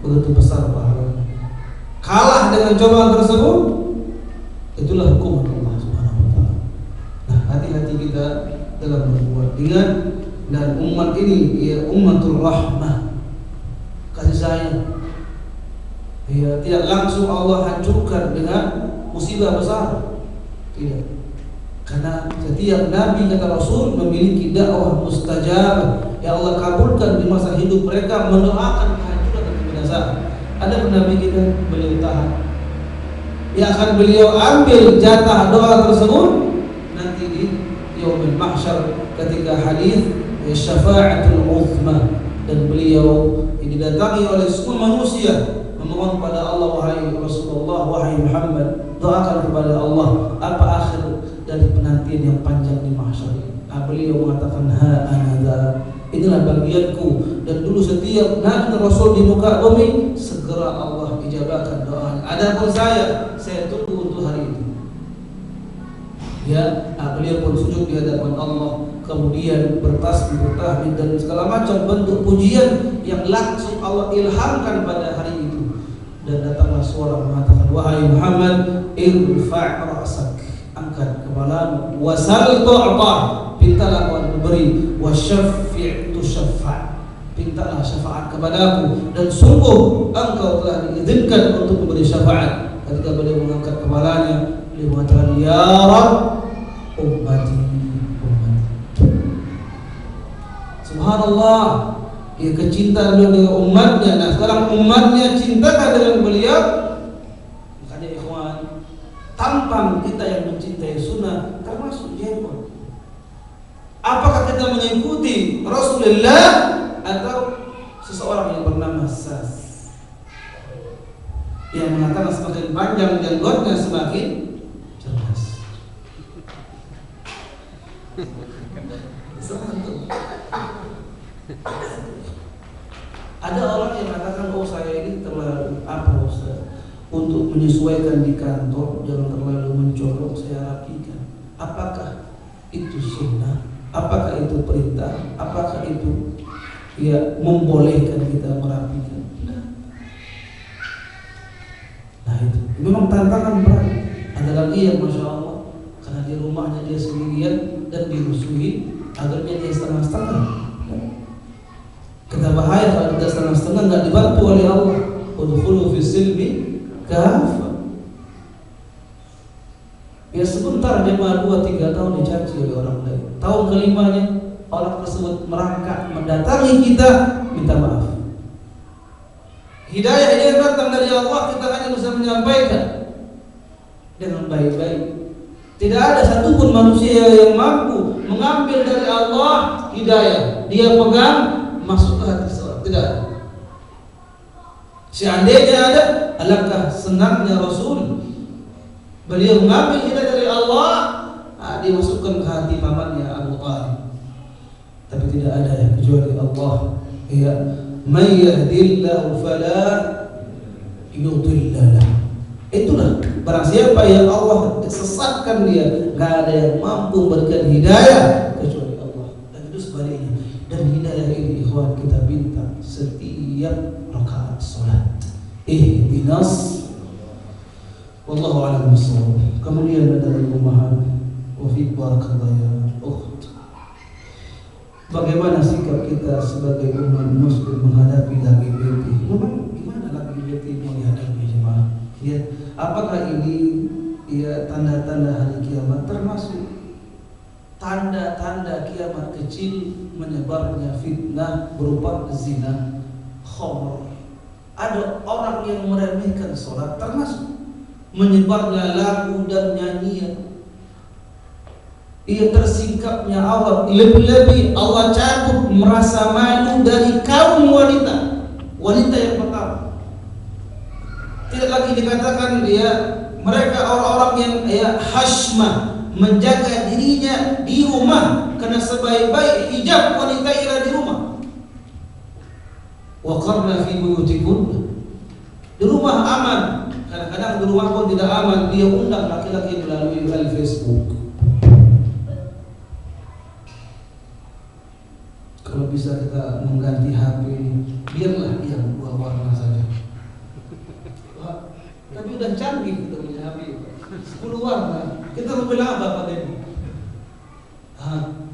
S1: begitu besar pahalanya. Kalah dengan cobaan tersebut, itulah hukuman Allah Subhanahu wa taala. Nah, hati-hati kita dalam berbuat. Ingat, dan umat ini ya ummatul rahmah, kasih sayang. Ya, tidak langsung Allah hancurkan dengan musibah besar. Tidak. Karena setiap nabi kata Rasul memiliki dakwah mustajab yang Allah kabulkan di masa hidup mereka, mendoakan kehancuran dan kebinasaan. Ada nabi kita beliau tahan, yang akan beliau ambil jatah doa tersebut nanti di yaumil mahsyar ketika hadis syafa'atul uzma, dan beliau didatangi oleh semua manusia memohon pada Allah, wahai Rasulullah, wahai Muhammad, doakan kepada Allah apa akhir dari penantian yang panjang di mahsyar ini. Beliau mengatakan, ha anadha, inilah bagianku. Dan dulu setiap nabi Rasul di muka bumi segera Allah ijabahkan doanya. Adapun saya tunggu untuk hari itu. Ya, beliau pun sujud di hadapan Allah, kemudian bertasbih, bertahmid dan segala macam bentuk pujian yang langsung Allah ilhamkan pada hari itu. Dan datanglah suara mengatakan, wahai Muhammad, irfa' ra'sak, angkat kepalamu, wasal tu'ta, pintalah kau diberi, wasyafi' tusyaffa', pintalah syafaat kepadaku, dan sungguh engkau telah diizinkan untuk memberi syafaat. Ketika beliau mengangkat kepalanya, beliau mengatakan, ya Rabb, ummati, ummati. Subhanallah, ia kecintaan beliau dengan umatnya. Nah sekarang umatnya cintakan dengan beliau. Makanya ikhwan, tampang kita yang mencintai sunnah termasuk jenggot. Apakah kita mengikuti Rasulullah atau seseorang yang bernama Sas, yang mengatakan semakin panjang jenggotnya semakin cerdas? Ada orang yang mengatakan, oh saya ini terlalu apa Ustaz, untuk menyesuaikan di kantor jangan terlalu mencolok, saya rapikan. Apakah itu sunnah? Apakah itu perintah? Apakah itu ya membolehkan kita merapikan? Nah itu memang tantangan berat. Ada lagi yang Masya Allah, karena di rumahnya dia sendirian dan dimusuhi, agarnya dia setengah-setengah. Kita bahaya kalau kita setengah-setengah nggak dibantu oleh Allah. Udkhulu fi silmi kafah. Ya sebentar jemaah 2-3 tahun dicaci oleh orang lain. Tahun kelimanya orang tersebut merangkak mendatangi kita minta maaf. Hidayah ini datang dari Allah, kita hanya bisa menyampaikan dengan baik-baik. Tidak ada satupun manusia yang mampu mengambil dari Allah hidayah, dia pegang masuk ke hati seorang. Tidak ada. Seandainya ada, alangkah senangnya Rasul. Beliau mengambil hidayah dari Allah, dimasukkan ke hati pamannya Abu Thalib. Tapi tidak ada yang kecuali Allah. Ya, may yahdillahu fala yudilla lahu. Itulah barang siapa yang Allah sesatkan dia, enggak ada yang mampu memberikan hidayah kecuali Allah. Dan itu sebaliknya. Dan hidayah ini ikhwan kita minta setiap rakaat salat. Ihdinas, wallahu a'lam bishawab. Kemudian ada rumahan wa fi barakallahu ya ukht. Bagaimana sikap kita sebagai umat muslim menghadapi LGBT? Memang gimana LGBT menghadapi jemaah? Ya, apakah ini ya tanda-tanda hari kiamat, termasuk tanda-tanda kiamat kecil menyebarnya fitnah berupa zina, khamr. Ada orang yang meremehkan sholat, termasuk menyebarnya lagu dan nyanyian. Ia tersingkapnya aurat, lebih-lebih Allah cabut merasa malu dari kaum wanita, wanita yang pertama. Tidak lagi dikatakan dia mereka orang-orang yang hashmah, menjaga dirinya di rumah, karena sebaik-baik hijab wanita ialah di rumah. Wa qarna fi buyutikunna, di rumah aman. Kadang-kadang di rumah pun tidak aman, dia undang laki-laki melalui Facebook. Kalau bisa kita mengganti HP, biarlah yang 2 warna saja. Tapi udah canggih kita punya HP 10 warna. Kita mau bilang apa pada ini? Kan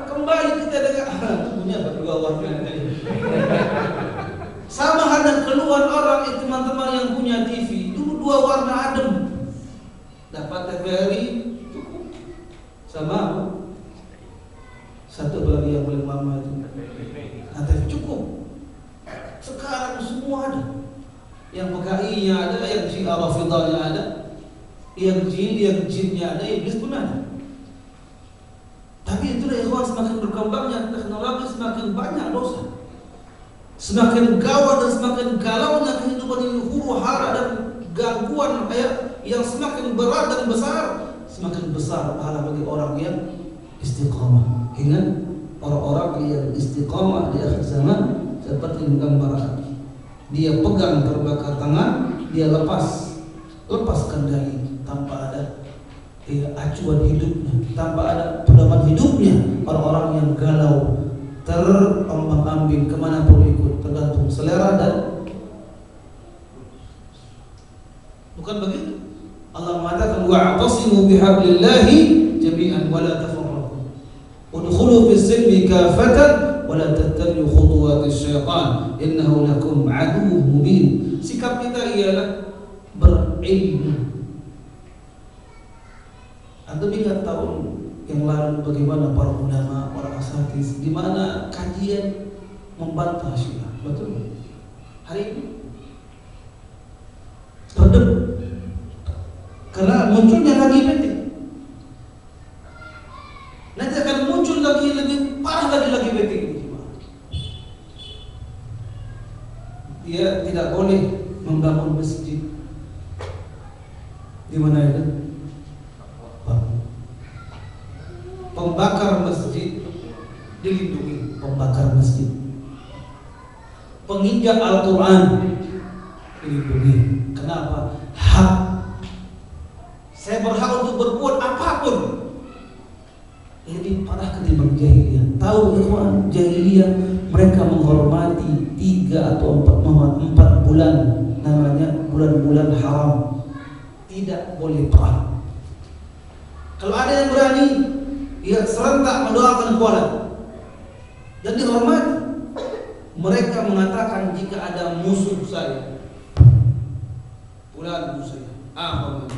S1: kembali kita dengan punya 2 warna. Sama ada keluhan orang itu teman-teman yang punya TV, dulu 2 warna adem, dapat TVRI cukup, sama apa? Satu lagi yang paling lama itu TV cukup. Sekarang semua ada, yang PKI-nya ada, yang Syiah Rafidhahnya ada, yang jinnya ada, iblis pun ada. Tapi itulah ikhwan, semakin berkembangnya teknologi semakin banyak dosa, semakin gawat dan semakin galaunya kehidupan ini, huru-hara dan gangguan yang semakin berat dan besar. Semakin besar pahala bagi orang yang istiqamah. Ingat, orang-orang yang istiqamah di akhir zaman seperti gambar api. Dia pegang terbakar tangan, dia lepas kendali tanpa ada acuan hidupnya, tanpa ada pedoman hidupnya. Orang-orang yang galau, terombang-ambing kemana pun ikut, tergantung selera dan bukan begitu. Allah mengatakan wa'tasimu bihablillahi jami'an wa la tafarraqu. Udkhulu fis silmi kafatan wa la tattabi'u khutuwatis syaitan innahu lakum aduwwun mubin. Sikap kita ialah berilmu. Anda ingat tahun yang lalu bagaimana para ulama, para asatidz di mana kajian membantah Syiah, betul? Hari ini redep karena munculnya lagi betik. Nanti akan muncul lagi lebih parah lagi betik ini. Dia tidak boleh membangun masjid di mana itu? Pembakar masjid dilindungi, pembakar masjid. Penginjak Al-Quran dilindungi. Kenapa? Hak. Saya berhak untuk berbuat apapun. Lebih parah ketimbang jahiliyah. Tahu ikhwan, jahiliyah mereka menghormati 3 atau 4 bulan, namanya bulan-bulan haram. Tidak boleh perang. Kalau ada yang berani, ia serentak mendoakan kuala dan dihormati. Mereka mengatakan jika ada musuh saya, fulan musuh saya,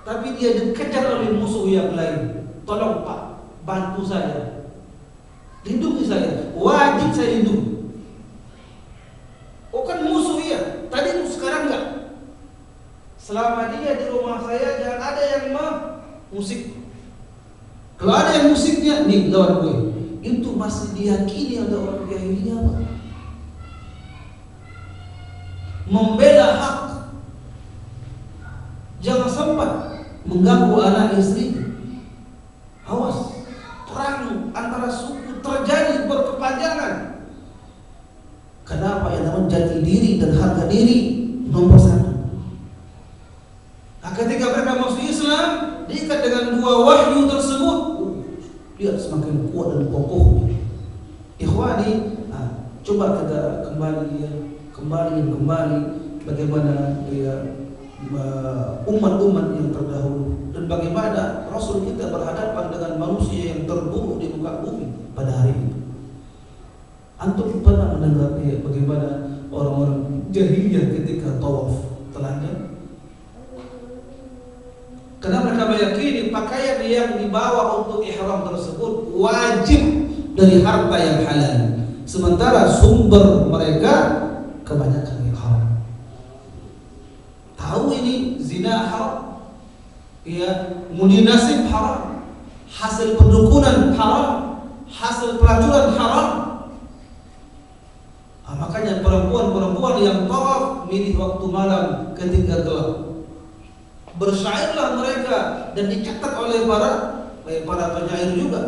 S1: tapi dia dikejar oleh musuh yang lain, tolong Pak, bantu saya, lindungi saya, wajib saya lindungi. Oh kan musuh ya, tadi sekarang enggak. Selama dia di rumah saya jangan ada yang musik. Kalau ada yang musiknya, nih lawan gue. Itu masih diyakini ada orang jahiliyah, Pak. Membela hak. Jangan sampai mengganggu anak istri. Awas, perang antara suku terjadi berkepanjangan. Kenapa? Yang namanya jati diri dan harga diri nomor 1. Nah, ketika mereka masuk Islam, diikat dengan 2 wahyu tersebut, lihat semakin kuat dan kokoh. Ikhwani, coba kita kembali bagaimana umat-umat yang terdahulu dan bagaimana Rasul kita berhadapan dengan manusia yang terburuk di muka bumi pada hari itu. Antum pernah mendengar bagaimana orang-orang jahiliyah ketika tawaf telanjang? Karena mereka meyakini pakaian yang dibawa untuk ihram tersebut wajib dari harta yang halal. Sementara sumber mereka kebanyakan yang haram. Tahu ini zina haram, ya, mudi nasib haram, hasil perdukunan haram, hasil pelacuran haram. Makanya perempuan-perempuan yang tawaf milih waktu malam ketika gelap. Bersyairlah mereka dan dicatat oleh para penyair juga.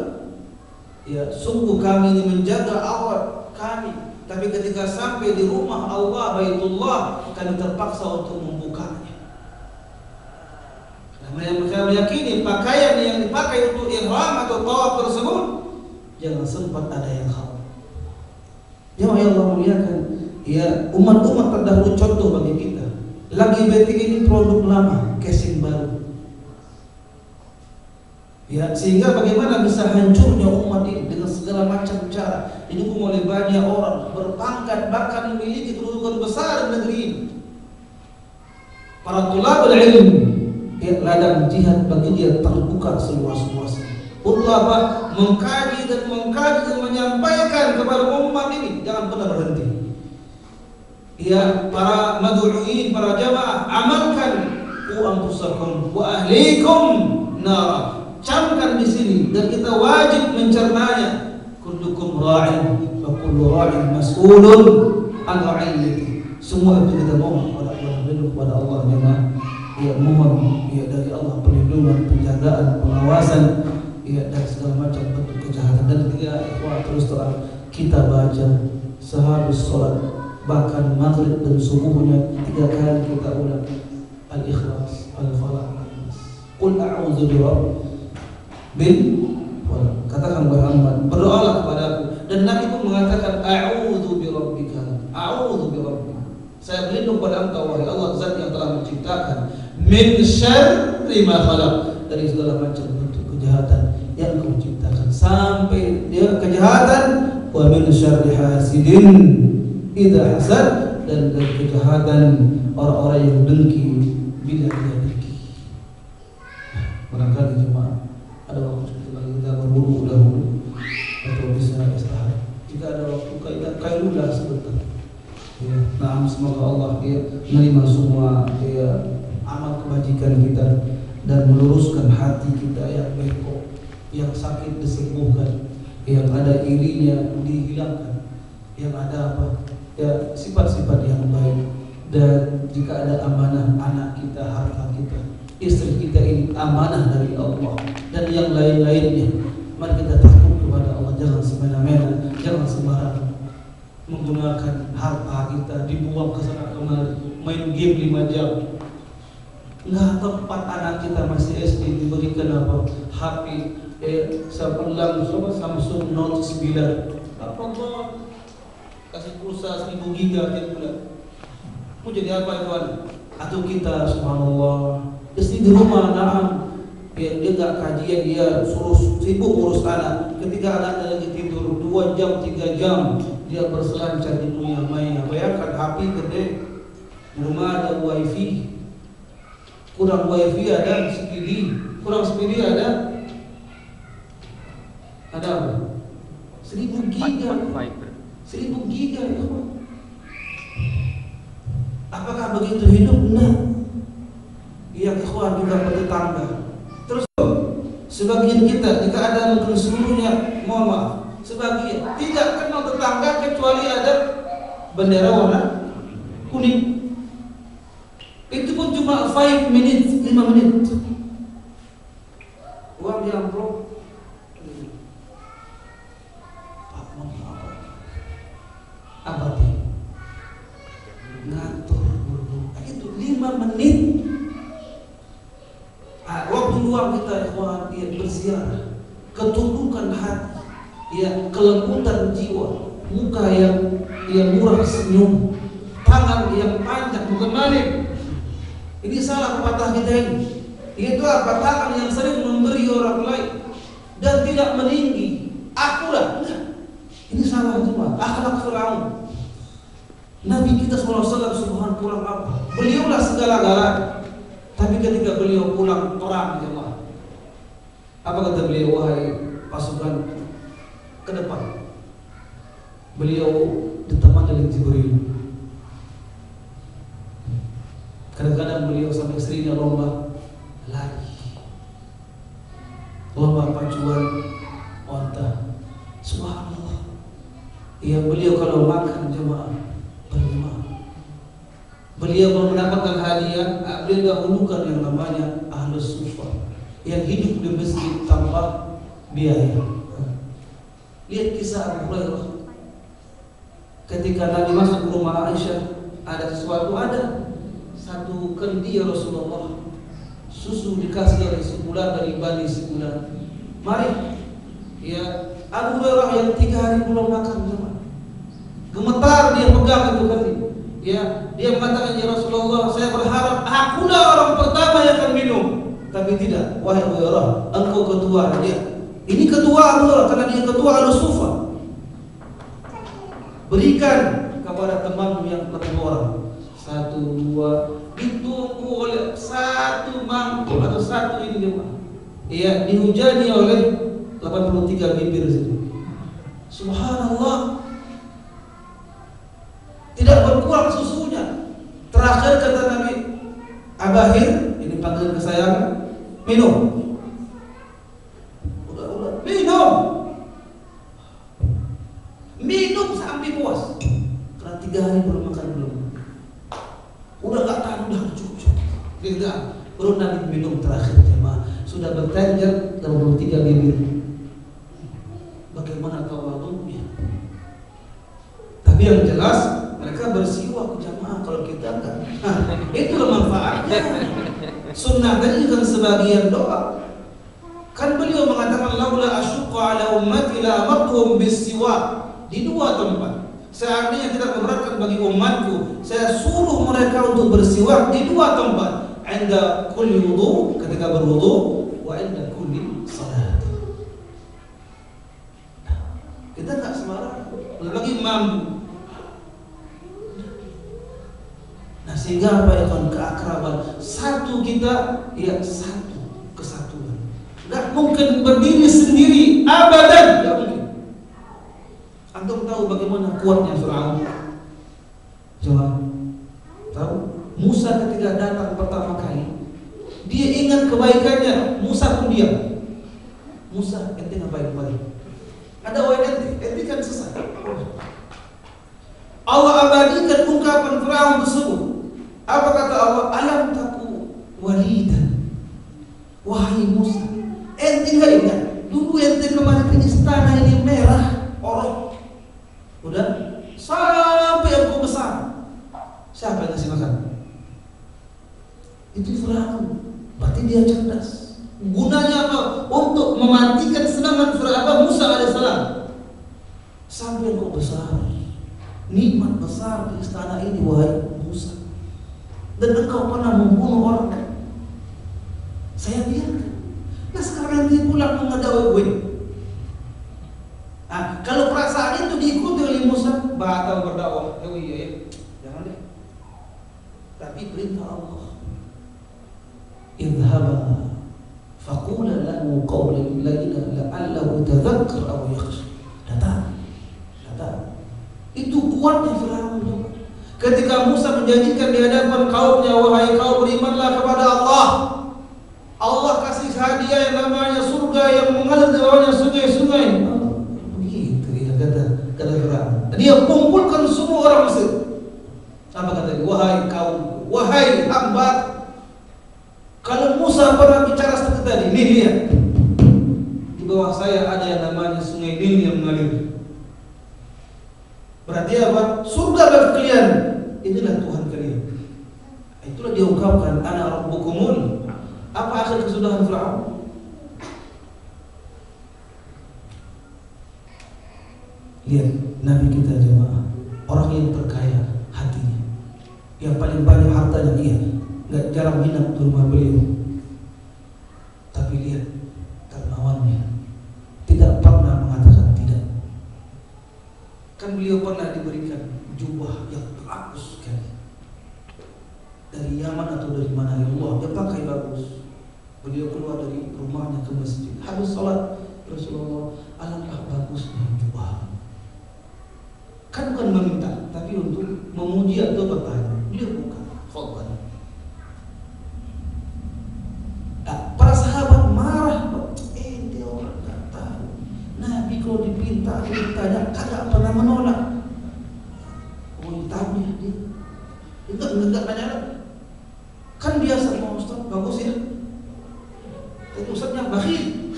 S1: Ya, sungguh kami ini menjaga aurat kami, tapi ketika sampai di rumah Allah Baitullah kami terpaksa untuk membukanya. Karena mereka meyakini pakaian yang dipakai untuk ihram atau tawaf tersebut jangan sempat ada yang haram. Ya Allah muliakan, ya umat-umat terdahulu contoh bagi kita. Lagi batik ini produk lama, casing baru. Ya, sehingga bagaimana bisa hancurnya umat ini dengan segala macam cara, didukung oleh banyak orang berpangkat bahkan memiliki kedudukan besar di negeri ini. Para tulabul ilm, ya, ladang jihad bagi dia terbuka seluas-luasnya. Ulama mengkaji dan menyampaikan kepada umat ini, jangan pernah berhenti. Ya, para mad'uin, para jamaah, amalkan anfusakum wa ahlikum nar. Camkan di sini dan kita wajib mencernanya. Kullukum ra'in wa kullu ra'in mas'ulun an ra'iyati. Semua itu kita mohon kepada Allah jemaah. Ya, mohon ya dari Allah perlindungan, penjagaan, pengawasan, ya dari segala macam bentuk kejahatan. Dan terus terang kita baca sehabis sholat, bahkan maghrib dan subuhnya 3 kali kita ulang Al-Ikhlas, Al-Falaq, Al-Nas. Qul a'udzu birabbil falaq. Katakan Muhammad, berdoalah kepadaku. Dan Nabi pun mengatakan a'udzu birabbika, a'udzu birabbika. Saya berlindung pada Engkau wahai Allah, zat yang telah menciptakan min syarri ma khalaq, dari segala macam bentuk kejahatan yang kau ciptakan, sampai dia kejahatan wa min syarri hasidin idza hasad, dan dari kejahatan orang-orang yang dengki bila dia dengki. Barangkali cuma ada waktu kita berburu dahulu atau bisa istirahat. Jika ada waktu kita kailulah sebentar. Ya, nah, semoga Allah menerima semua amal kebajikan kita dan meluruskan hati kita yang bengkok, yang sakit disembuhkan, yang ada irinya dihilangkan, yang ada sifat-sifat yang baik. Dan jika ada amanah anak kita, harta kita, istri kita ini amanah dari Allah dan yang lain-lainnya, mari kita takut kepada Allah, jangan semena-mena, jangan sembarangan menggunakan harta kita, dibuang ke sana kemari, main game 5 jam. Nggak tempat anak kita masih SD diberikan HP Samsung Note 9. Apa kasih pulsa 1000 giga tiap bulan. Mau jadi apa itu anak? Atau kita subhanallah istri di rumah dia nggak kajian, dia suruh sibuk ngurus anak. Ketika anaknya lagi tidur 2 jam 3 jam dia berselancar di dunia maya. Bayangkan HP gede, di rumah ada wifi, kurang wifi ada speedy, kurang speedy ada apa? 1000 giga, 1000 giga itu. Apakah begitu hidup? Enggak. Yang ikhwan juga bertetangga. Terus sebagian kita jika ada mungkin seluruhnya, mohon maaf, sebagian tidak kenal tetangga kecuali ada bendera warna kuning. Itu pun cuma 5 menit, 5 menit. Uang di amplop. Apa sih? Ngatur buru-buru. Itu 5 menit. Waktu luang kita ikhwan berziarah, ketundukan hati, kelembutan jiwa, muka yang murah senyum, tangan yang panjang bukan maling. Ini salah pepatah kita ini. Itu apa? Tangan yang sering memberi orang lain dan tidak meninggi. Akulah. Ini salah semua. Akhlak Firaun. Nabi kita SAW subhanallah pulang apa? Beliaulah segala-galanya. Tapi ketika beliau pulang perang jemaah, apa kata beliau? Wahai pasukan ke depan. Beliau ditemani oleh Jibril. Kadang-kadang beliau sampai istrinya lomba lari, lomba pacuan onta. Subhanallah. Beliau kalau makan jemaah berjemaah. Beliau kalau mendapatkan hadiah, beliau dahulukan yang namanya Ahlus Sufa yang hidup di masjid tanpa biaya. Lihat kisah Abu Hurairah. Ketika Nabi masuk ke rumah Aisyah, ada satu kendi ya Rasulullah, susu dikasih oleh sebulan dari Bani sebulan. Mari, Abu Hurairah yang 3 hari belum makan, gemetar dia pegang itu kendi. Dia mengatakan, ya Rasulullah, saya berharap akulah orang pertama yang akan minum. Tapi tidak, wahai Abu Hurairah, engkau ketua dia. Ini ketua Abu Hurairah karena dia ketua Al-Sufa. Berikan kepada temanmu yang lebih orang. 1, 2, ditunggu oleh 1 mangkuk atau 1 ini dia. Dihujani oleh 83 bibir situ. Subhanallah. Tidak berkurang susunya. Terakhir kata Nabi, Abahir, ini panggilan kesayangan, minum. Udah, minum sampai puas. Karena 3 hari belum makan belum. Udah gak tahan, udah cukup. Baru Nabi minum terakhir jemaah. Sudah bertanjak 23 bibir. Bagaimana tawadhunya? Tapi yang jelas mereka bersiwak jamaah, kalau kita enggak. Itulah manfaatnya. Sunnah tadi kan sebagian doa. Kan beliau mengatakan laula asyqa ala ummati la amartuhum bisiwak di 2 tempat. Seandainya tidak memberatkan bagi umatku, saya suruh mereka untuk bersiwak di 2 tempat. Inda kulli wudu, ketika berwudu, wa inda kulli salat. Kita nggak sembarangan, lagi mampu. Nah sehingga apa ya kan, keakraban satu kita, ya satu kesatuan. Nggak mungkin berdiri sendiri abadan, nggak mungkin. Antum tahu bagaimana kuatnya Fir'aun? Coba tahu? Musa ketika datang pertama kali, dia ingat kebaikannya, Musa pun diam. Musa, ente ngapain kembali? Ada ente kan sesat. Allah abadikan ungkapan Fir'aun tersebut. Apa kata Allah? Alam taku walidan. Wahai Musa, ente nggak ingat? Dulu ente kemarin ke istana ini merah, orok. Udah sampai aku besar. Siapa yang ngasih makan? Itu Fir'aun. Berarti dia cerdas. Gunanya apa? Untuk mematikan serangan Fir'aun Musa alaihissalam. Sampai engkau besar, nikmat besar di istana ini wahai Musa. Dan engkau pernah membunuh orang. Saya biarkan. Nah sekarang dia pulang mengadau gue. Nah, kalau perasaan itu diikuti oleh Musa, batal berdakwah. Oh iya ya, jangan deh. Tapi perintah Allah. Idhaba faqula lahu qawlan layyina la'allahu tadhakkar aw yakhsha. Datang. Itu kuatnya Fir'aun. Ketika Musa menjanjikan di hadapan kaumnya, wahai kaum berimanlah kepada Allah. Allah kasih hadiah yang namanya surga yang mengalir di bawahnya sungai-sungai. Begitu ya kata Fir'aun. Dia kumpulkan semua orang Mesir. Apa kata dia? Wahai kaum, wahai hamba. Kalau Musa pernah bicara seperti tadi, nih lihat. Di bawah saya ada yang namanya sungai Nil yang mengalir. Berarti apa? Surga bagi kalian. Inilah Tuhan kalian. Itulah diungkapkan ana rabbukumul. Apa akhir kesudahan Fir'aun? Lihat Nabi kita jemaah, orang yang terkaya hatinya, yang paling banyak hartanya dia, nggak jarang minat di rumah beliau. Tapi lihat dermawannya, tidak pernah mengatakan tidak. Kan beliau pernah diberikan jubah yang bagus sekali dari Yaman atau dari mana, ya Allah, dia pakai bagus. Beliau keluar dari rumahnya ke masjid, habis sholat, Rasulullah, alangkah bagusnya jubah. Kan bukan meminta, tapi untuk memuji atau bertanya. Beliau bukan, fadhal. Para sahabat marah, dia orang nggak tahu. Nabi kalau dipinta, ditanya, kagak pernah menolak. Oh, tahu ya dia. Enggak nanya. Kan biasa mau Ustaz, bagus ya. Itu Ustaznya bakhil.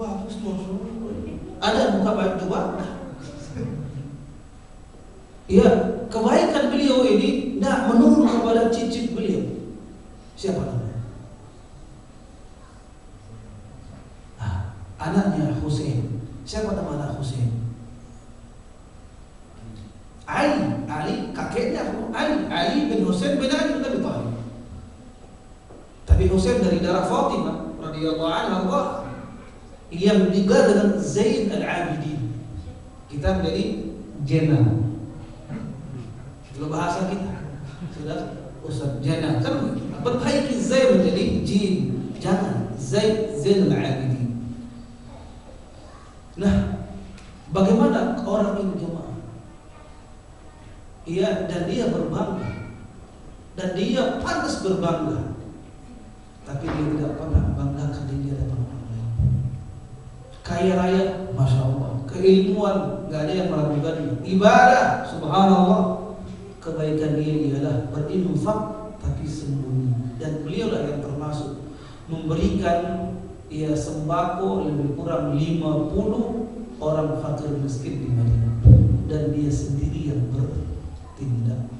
S1: Bagus mau. Ada buka baju bangga. Ya, kebaikan beliau ini tidak menurun kepada cicit beliau. Siapa namanya? Anaknya Husain. Siapa nama anak Husain? Ali, kakeknya Ali bin Husain bin Ali bin Abi Thalib. Tapi Husain dari darah Fatimah radhiyallahu anha, yang juga dengan Zain al-Abidin. Kita menjadi Jena. Kalau bahasa kita sudah Ustaz Jena, kan berbaiki Zain menjadi Jin. Jangan Zain al-Abidin. Nah, bagaimana orang ini jemaah? Iya, dan dia berbangga, dan dia pantas berbangga. Tapi dia tidak pernah banggakan diri di hadapan orang lain. Kaya raya, masya Allah. Keilmuan, nggak ada yang meragukannya. Ibadah, subhanallah. Kebaikan dia ialah berinfak tapi sembunyi. Dan beliaulah yang termasuk memberikan sembako lebih kurang 50 orang fakir miskin di Madinah. Dan dia sendiri yang bertindak.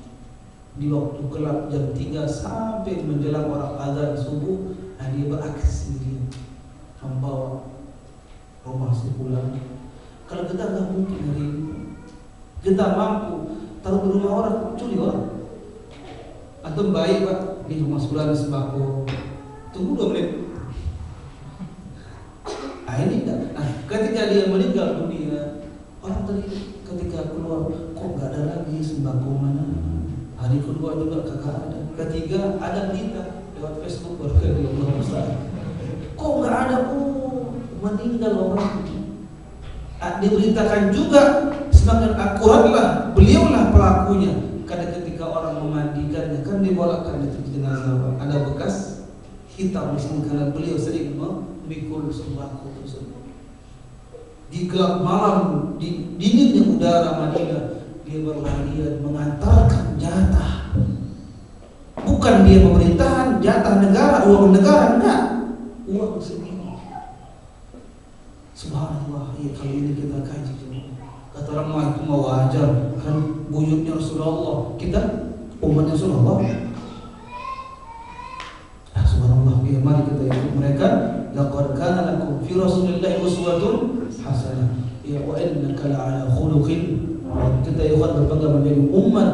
S1: Di waktu gelap jam 3 sampai menjelang orang azan subuh, dia beraksi sendiri membawa rumah pulang. Kalau kita nggak mungkin hari ini, kita mampu taruh di rumah orang, curi orang. Atau baik Pak, di rumah sebelah sembako, tunggu 2 menit. Ini enggak. Nah, ketika dia meninggal dunia, orang tadi ketika keluar, kok nggak ada lagi sembako mana? Hari kedua juga kagak ada. Ketiga ada berita lewat Facebook berkah di Allah Ustaz. Kok nggak ada? Oh, meninggal orang. Diberitakan juga semakin akuratlah beliaulah pelakunya. Karena ketika orang memandikannya kan dibolakkan itu jenazah, ada bekas hitam di sini karena beliau sering memikul sembako tersebut. Di gelap malam, di dinginnya udara Madinah, dia berlarian mengantarkan jatah. Bukan dia pemerintahan, jatah negara, uang negara, enggak, uang sendiri. Subhanallah, ya kali ini kita kaji semua. Kata orang mah itu mau wajar, kan buyutnya Rasulullah, kita umatnya Rasulullah. Subhanallah, ya mari kita ikut mereka. Laqad kana lakum fi Rasulillahi uswatun hasanah. Ya wa innaka la'ala khuluqin. Kita ikhwan berbangga menjadi umat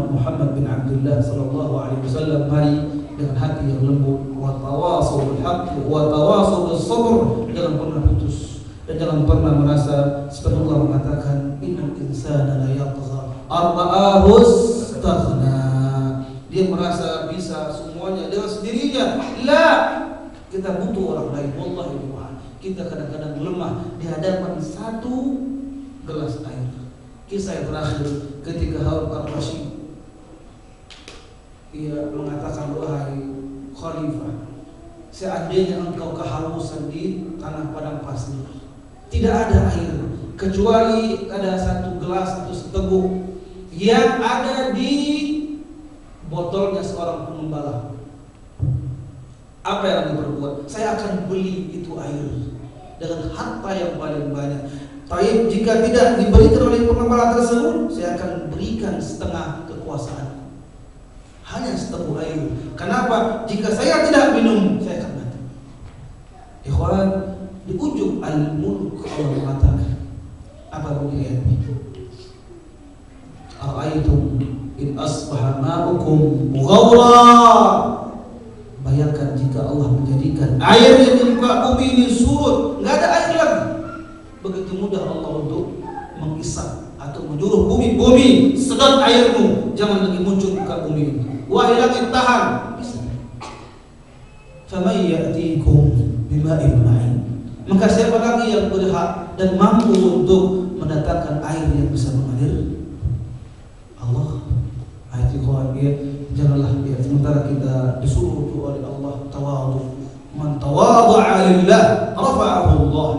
S1: Muhammad bin Abdullah sallallahu alaihi wasallam. Mari dengan hati yang lembut, wa tawasau bil haqq wa tawasau bis sabr, jangan pernah putus dan jangan pernah merasa seperti Allah mengatakan innal insana la yatgha ar-ra'ahu istaghna. Dia merasa bisa semuanya dengan sendirinya. La, kita butuh orang lain. Wallahi bi'an. Kita kadang-kadang lemah di hadapan satu gelas air. Kisah yang terakhir ketika Harun al-Rashid, ia mengatakan, wahai Khalifah, seandainya engkau kehausan di tanah padang pasir, tidak ada air kecuali ada satu gelas atau seteguk yang ada di botolnya seorang pengembala. Apa yang akan berbuat? Saya akan beli itu air dengan harta yang paling banyak. Tapi jika tidak diberikan oleh pengembala tersebut, saya akan berikan setengah kekuasaan. Hanya seteguk air. Kenapa? Jika saya tidak minum, saya akan mati. Ikhwan, di ujung Al-Mulk Allah mengatakan, apa bunyi ayat ini? Ara'aytum in asbaha ma'ukum ghawra. Bayangkan jika Allah menjadikan air yang di muka bumi ini surut, nggak ada air lagi. Begitu mudah Allah untuk mengisap atau menyuruh bumi sedot airmu, jangan lagi muncul muka bumi ini. Wahai langit tahan, bisa. Faman ya'tikum bima'in ma'in. Maka siapa lagi yang berhak dan mampu untuk mendatangkan air yang bisa mengalir? Allah. Ayat ikhwan, janganlah sementara kita disuruh oleh Allah tawadhu. Man tawadha'a lillah rafa'ahu Allah.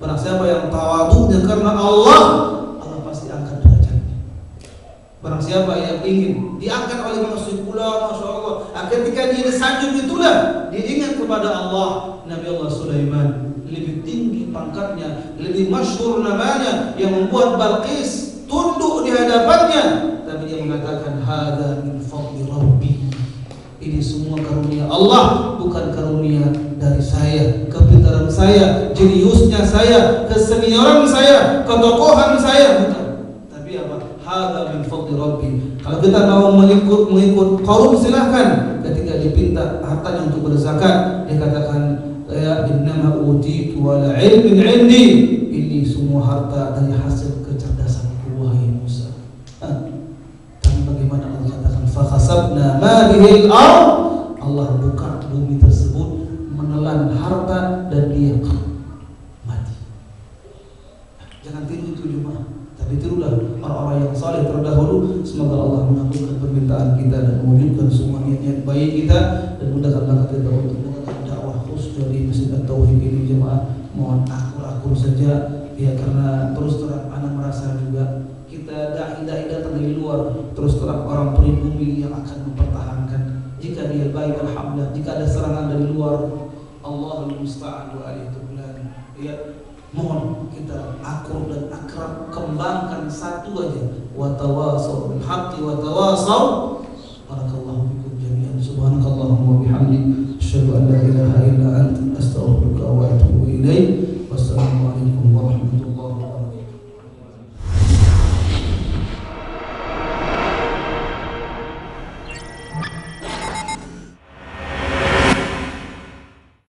S1: Barang siapa yang tawadhu'nya karena Allah, Allah pasti angkat derajatnya. Barang siapa yang ingin diangkat oleh manusia pula, masya Allah, ketika dia disanjung itulah dia ingat kepada Allah. Nabi Allah Sulaiman lebih tinggi pangkatnya, lebih masyhur namanya, yang membuat Balqis tunduk di hadapannya. Tapi dia mengatakan, hada min fadli Rabbi. Ini semua karunia Allah, bukan karunia dari saya, kepintaran saya, jeniusnya saya, kesenian saya, ketokohan saya, bukan. Tapi apa? Hada min fadli Rabbi. Kalau kita mau mengikut Qarun, silahkan. Ketika dipinta hartanya untuk berzakat, dia katakan, ya innama utitu ala ilmin indi. Ini semua harta dari hasil kecerdasanku, wahai Musa. Tapi bagaimana Allah katakan, fakhasabna ma bihil ard. Allah buka bumi tersebut, menelan harta dan dia mati. Jangan tiru itu jemaah, tapi tirulah orang-orang yang saleh terdahulu. Semoga Allah mengabulkan permintaan kita dan mewujudkan semua niat-niat baik kita dan mudahkan langkah kita untuk mengadakan dakwah khusus dari Masjid At-Tauhid ini jemaah. Mohon akur saja ya, karena terus terang ana merasa juga kita dai-dai datang dari luar, terus terang orang pribumi yang akan mempertahankan. Jika dia baik, alhamdulillah. Jika ada serangan dari luar, Allahul musta'an wa alaihi tuqlan. Ya, mohon kita akur dan akrab, kembangkan satu aja. Wa tawasau bil haqqi wa tawasau